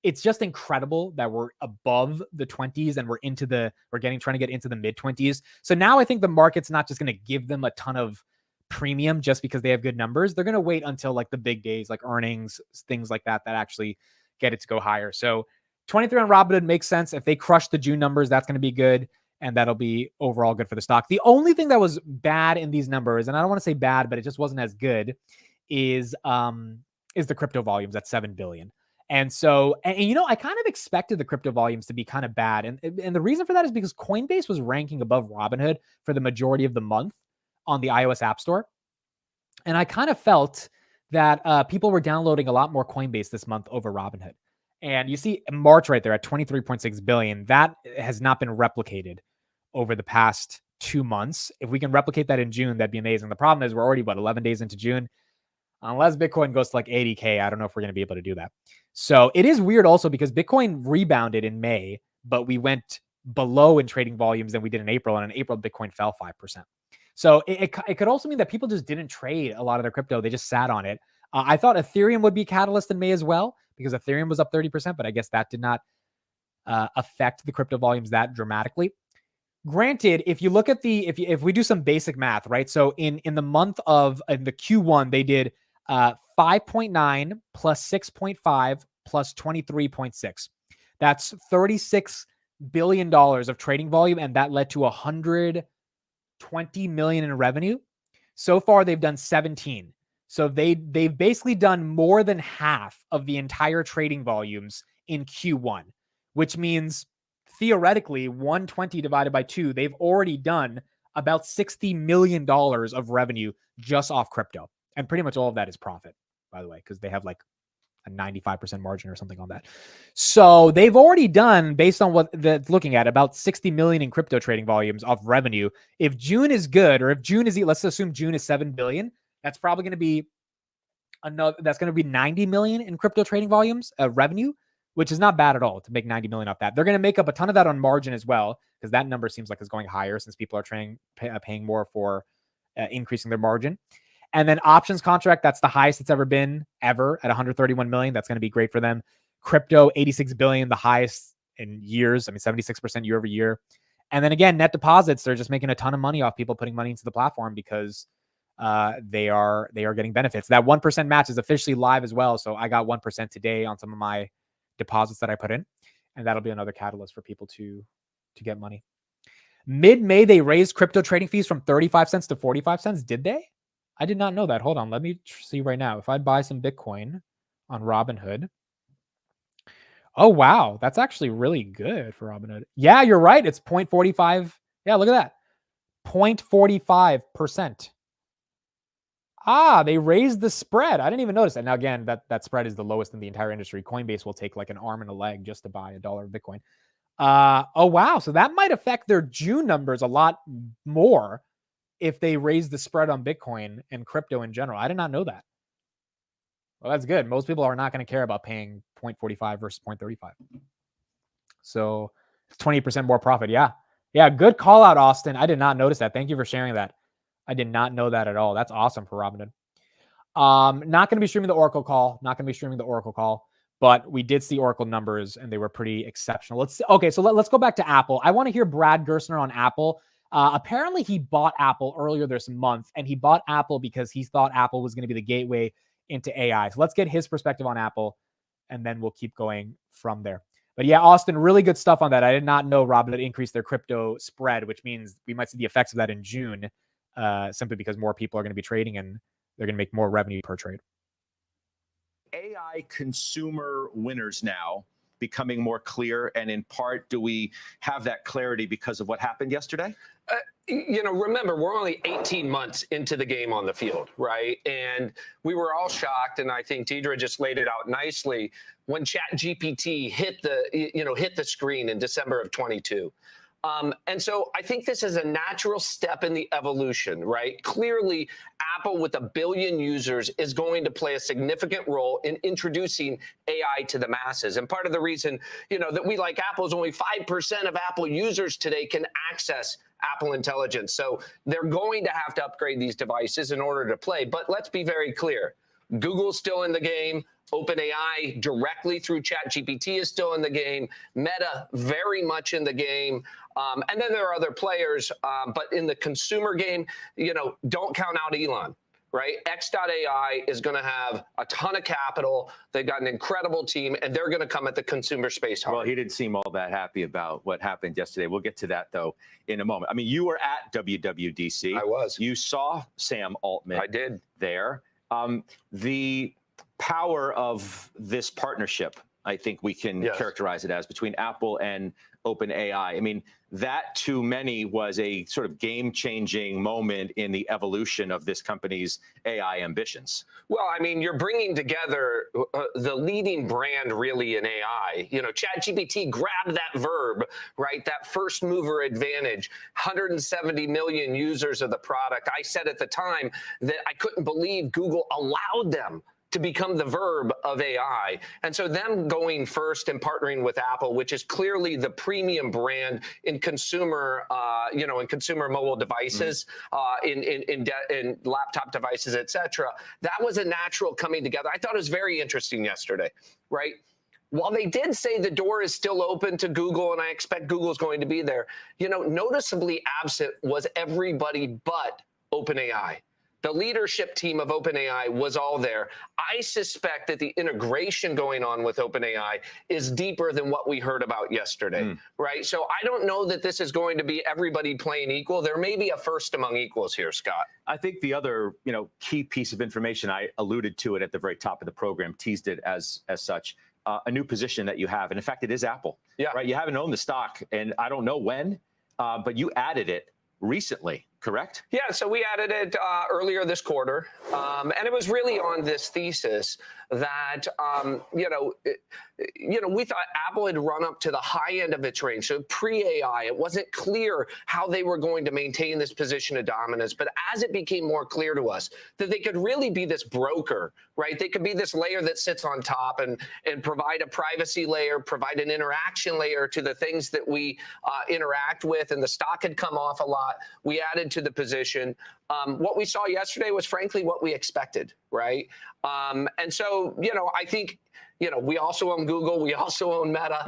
it's just incredible that we're above the 20s and we're trying to get into the mid 20s. So now I think the market's not just going to give them a ton of premium just because they have good numbers. They're going to wait until like the big days, like earnings, things like that actually get it to go higher. So 23 on Robinhood makes sense. If they crush the June numbers, that's going to be good. And that'll be overall good for the stock. The only thing that was bad in these numbers, and I don't want to say bad, but it just wasn't as good, is the crypto volumes at 7 billion. And so, and you know, I kind of expected the crypto volumes to be kind of bad. And the reason for that is because Coinbase was ranking above Robinhood for the majority of the month on the iOS App Store. And I kind of felt that people were downloading a lot more Coinbase this month over Robinhood. And you see March right there at 23.6 billion. That has not been replicated over the past 2 months. If we can replicate that in June, that'd be amazing. The problem is we're already, 11 days into June? Unless Bitcoin goes to like 80K, I don't know if we're going to be able to do that. So it is weird also because Bitcoin rebounded in May, but we went below in trading volumes than we did in April. And in April, Bitcoin fell 5%. So it could also mean that people just didn't trade a lot of their crypto. They just sat on it. I thought Ethereum would be a catalyst in May as well because Ethereum was up 30%, but I guess that did not affect the crypto volumes that dramatically. Granted, if you look at if we do some basic math, right? So in the month of the Q1, they did 5.9 plus 6.5 plus 23.6. That's $36 billion of trading volume, and that led to 120 million in revenue. So far, they've done 17. So they've basically done more than half of the entire trading volumes in Q1, which means theoretically 120 divided by 2, they've already done about $60 million of revenue just off crypto. And pretty much all of that is profit, by the way, because they have like a 95% margin or something on that. So they've already done, based on what that's looking at, about 60 million in crypto trading volumes off revenue. If June is good, or if June is, let's assume June is 7 billion, that's probably going to be that's going to be 90 million in crypto trading volumes revenue, which is not bad at all to make 90 million off that. They're going to make up a ton of that on margin as well, because that number seems like it's going higher since people are paying more for increasing their margin. And then options contract, that's the highest it's ever been ever at 131 million. That's going to be great for them. Crypto, 86 billion, the highest in years. I mean, 76% year over year. And then again, net deposits, they're just making a ton of money off people putting money into the platform because they are getting benefits. That 1% match is officially live as well. So I got 1% today on some of my deposits that I put in, and that'll be another catalyst for people to get money. Mid-May, they raised crypto trading fees from 35 cents to 45 cents. Did they? I did not know that. Hold on. Let me see right now. If I buy some Bitcoin on Robinhood. Oh, wow. That's actually really good for Robinhood. Yeah, you're right. It's 0.45. Yeah, look at that. 0.45%. Ah, they raised the spread. I didn't even notice that. Now, again, that spread is the lowest in the entire industry. Coinbase will take like an arm and a leg just to buy $1 of Bitcoin. Oh, wow. So that might affect their June numbers a lot more if they raise the spread on Bitcoin and crypto in general. I did not know that. Well, that's good. Most people are not going to care about paying 0.45 versus 0.35. So it's 20% more profit. Yeah. Yeah. Good call out, Austin. I did not notice that. Thank you for sharing that. I did not know that at all. That's awesome for Robinhood. Not going to be streaming the Oracle call, but we did see Oracle numbers and they were pretty exceptional. Let's go back to Apple. I want to hear Brad Gerstner on Apple. Apparently he bought Apple earlier this month, and he bought Apple because he thought Apple was going to be the gateway into AI. So let's get his perspective on Apple, and then we'll keep going from there. But yeah, Austin, really good stuff on that. I did not know Robinhood increased their crypto spread, which means we might see the effects of that in June, simply because more people are going to be trading and they're going to make more revenue per trade. AI consumer winners now becoming more clear, and in part, do we have that clarity because of what happened yesterday? Remember, we're only 18 months into the game on the field, right? And we were all shocked, and I think Deidre just laid it out nicely when ChatGPT hit the screen in December of 22. And so I think this is a natural step in the evolution, right? Clearly, Apple with 1 billion users is going to play a significant role in introducing AI to the masses. And part of the reason, that we like Apple is only 5% of Apple users today can access Apple Intelligence. So they're going to have to upgrade these devices in order to play. But let's be very clear. Google's still in the game. OpenAI directly through ChatGPT is still in the game. Meta very much in the game. And then there are other players. But in the consumer game, don't count out Elon, right? X.AI is going to have a ton of capital. They've got an incredible team, and they're going to come at the consumer space hard. Well, he didn't seem all that happy about what happened yesterday. We'll get to that, though, in a moment. I mean, you were at WWDC. I was. You saw Sam Altman. I did. There. The power of this partnership, I think we can characterize it as, between Apple and OpenAI. I mean, that to many was a sort of game-changing moment in the evolution of this company's AI ambitions. Well, I mean, you're bringing together the leading brand really in AI. ChatGPT grabbed that verb, right? That first mover advantage, 170 million users of the product. I said at the time that I couldn't believe Google allowed them to become the verb of AI. And so them going first and partnering with Apple, which is clearly the premium brand in consumer, in consumer mobile devices, in laptop devices, et cetera, that was a natural coming together. I thought it was very interesting yesterday, right? While they did say the door is still open to Google, and I expect Google's going to be there, noticeably absent was everybody but OpenAI. The leadership team of OpenAI was all there. I suspect that the integration going on with OpenAI is deeper than what we heard about yesterday, right? So I don't know that this is going to be everybody playing equal. There may be a first among equals here, Scott. I think the other, key piece of information, I alluded to it at the very top of the program, teased it as such, a new position that you have. And in fact, it is Apple, right? You haven't owned the stock, and I don't know when, but you added it recently, correct? Yeah, so we added it earlier this quarter, and it was really on this thesis that, we thought Apple had run up to the high end of its range. So pre-AI, it wasn't clear how they were going to maintain this position of dominance. But as it became more clear to us that they could really be this broker, right? They could be this layer that sits on top and provide a privacy layer, provide an interaction layer to the things that we interact with. And the stock had come off a lot. We added to the position. What we saw yesterday was frankly what we expected, right? And so, I think we also own Google. We also own Meta.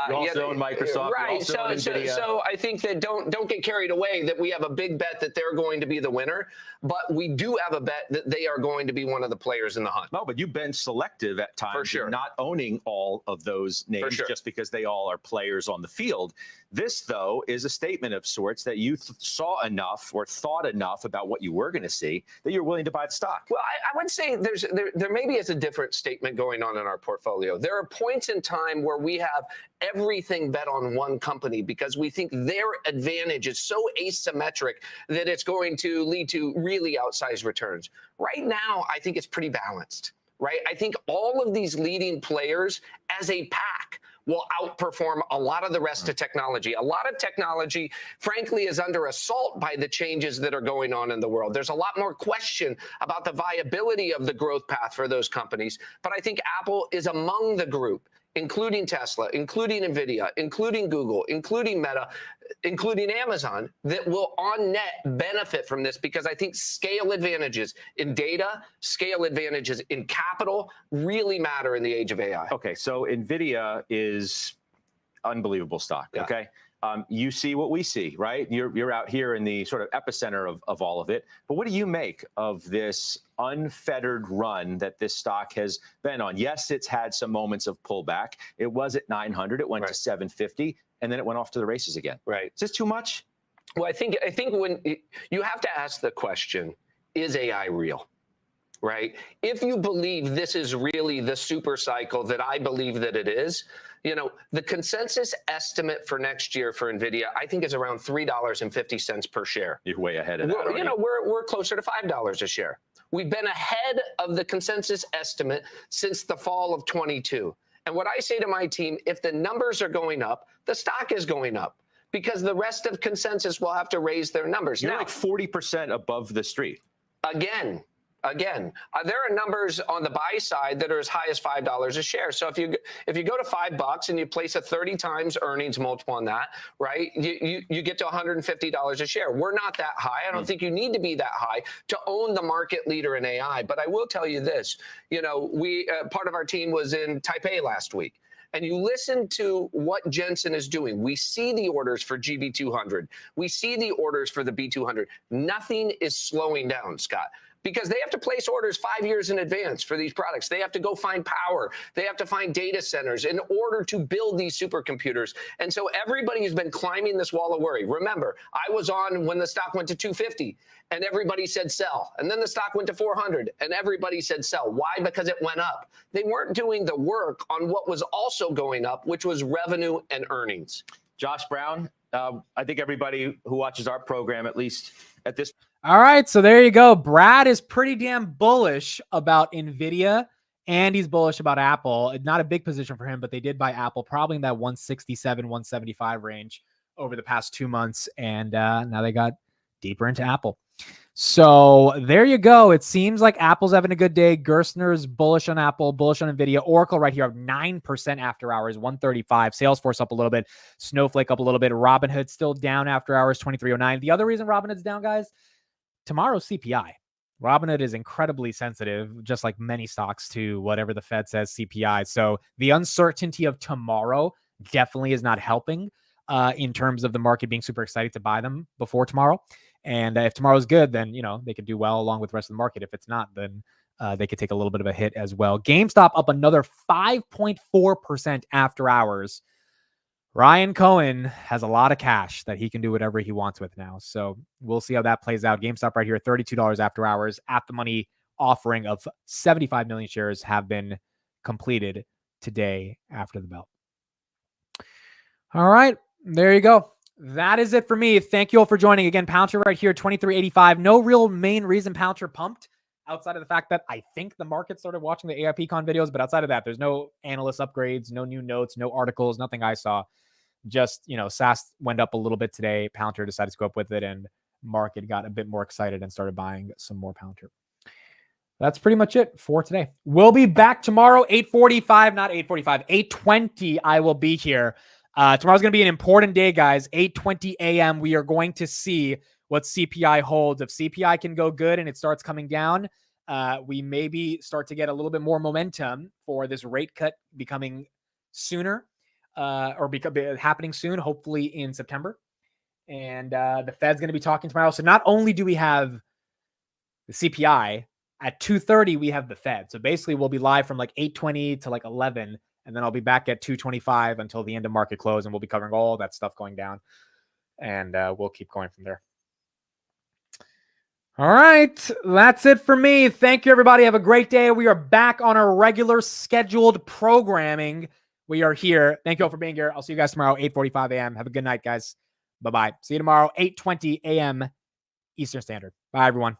You also own Microsoft. Right. You also own NVIDIA. So I think that don't get carried away that we have a big bet that they're going to be the winner, but we do have a bet that they are going to be one of the players in the hunt. No, but you've been selective at times, For sure. in not owning all of those names just because they all are players on the field. This, though, is a statement of sorts that you saw enough or thought enough about what you were going to see that you're willing to buy the stock. Well, I would say there maybe is a different statement going on in our portfolio. There are points in time where we have everything bet on one company because we think their advantage is so asymmetric that it's going to lead to really outsized returns. Right now, I think it's pretty balanced, right? I think all of these leading players as a pack will outperform a lot of the rest of technology. A lot of technology, frankly, is under assault by the changes that are going on in the world. There's a lot more question about the viability of the growth path for those companies. But I think Apple is among the group, including Tesla, including NVIDIA, including Google, including Meta, including Amazon, that will on net benefit from this because I think scale advantages in data, scale advantages in capital really matter in the age of AI. Okay, so NVIDIA is unbelievable stock, okay? You see what we see, right? You're out here in the sort of epicenter of all of it. But what do you make of this unfettered run that this stock has been on? Yes, it's had some moments of pullback. It was at 900. It went to 750, and then it went off to the races again. Right. Is this too much? Well, I think when you have to ask the question, is AI real? Right? If you believe this is really the super cycle that I believe that it is, the consensus estimate for next year for NVIDIA, I think, is around $3.50 per share. You're way ahead of that. We're closer to $5 a share. We've been ahead of the consensus estimate since the fall of 22. And what I say to my team, if the numbers are going up, the stock is going up because the rest of consensus will have to raise their numbers. You're now, like 40% above the street. Again, there are numbers on the buy side that are as high as $5 a share. So if you go to $5 and you place a 30 times earnings multiple on that, right, you get to $150 a share. We're not that high. I don't think you need to be that high to own the market leader in AI. But I will tell you this, we part of our team was in Taipei last week. And you listen to what Jensen is doing. We see the orders for GB200. We see the orders for the B200. Nothing is slowing down, Scott, because they have to place orders 5 years in advance for these products. They have to go find power. They have to find data centers in order to build these supercomputers. And so everybody has been climbing this wall of worry. Remember, I was on when the stock went to 250 and everybody said sell. And then the stock went to 400 and everybody said sell. Why? Because it went up. They weren't doing the work on what was also going up, which was revenue and earnings. Josh Brown, I think everybody who watches our program, at least at this. All right, so there you go. Brad is pretty damn bullish about NVIDIA, and he's bullish about Apple. Not a big position for him, but they did buy Apple probably in that 167, 175 range over the past 2 months, and now they got deeper into Apple. So there you go. It seems like Apple's having a good day. Gerstner is bullish on Apple, bullish on NVIDIA. Oracle right here up 9% after hours, 135. Salesforce up a little bit. Snowflake up a little bit. Robinhood still down after hours, 2309. The other reason Robinhood's down, guys, tomorrow's CPI. Robinhood is incredibly sensitive, just like many stocks, to whatever the Fed says CPI. So the uncertainty of tomorrow definitely is not helping in terms of the market being super excited to buy them before tomorrow. And if tomorrow's good, then, they could do well along with the rest of the market. If it's not, then they could take a little bit of a hit as well. GameStop up another 5.4% after hours. Ryan Cohen has a lot of cash that he can do whatever he wants with now. So we'll see how that plays out. GameStop right here, $32 after hours. At the money offering of 75 million shares have been completed today after the bell. All right, there you go. That is it for me. Thank you all for joining. Again, Palantir right here, 23.85. No real main reason Palantir pumped outside of the fact that I think the market started watching the AIPCon videos. But outside of that, there's no analyst upgrades, no new notes, no articles, nothing I saw. Just, SAS went up a little bit today. Palantir decided to go up with it, and market got a bit more excited and started buying some more Palantir. That's pretty much it for today. We'll be back tomorrow, 8:45, not 8:45, 8:20. I will be here. Tomorrow's going to be an important day, guys. 8:20 a.m. We are going to see what CPI holds. If CPI can go good and it starts coming down, we maybe start to get a little bit more momentum for this rate cut becoming sooner or happening soon, hopefully in September. And the Fed's going to be talking tomorrow. So not only do we have the CPI, at 2:30, we have the Fed. So basically we'll be live from like 8:20 to like 11. And then I'll be back at 2:25 until the end of market close. And we'll be covering all that stuff going down. And we'll keep going from there. All right. That's it for me. Thank you, everybody. Have a great day. We are back on our regular scheduled programming. We are here. Thank you all for being here. I'll see you guys tomorrow, 8:45 a.m. Have a good night, guys. Bye-bye. See you tomorrow, 8:20 a.m. Eastern Standard. Bye, everyone.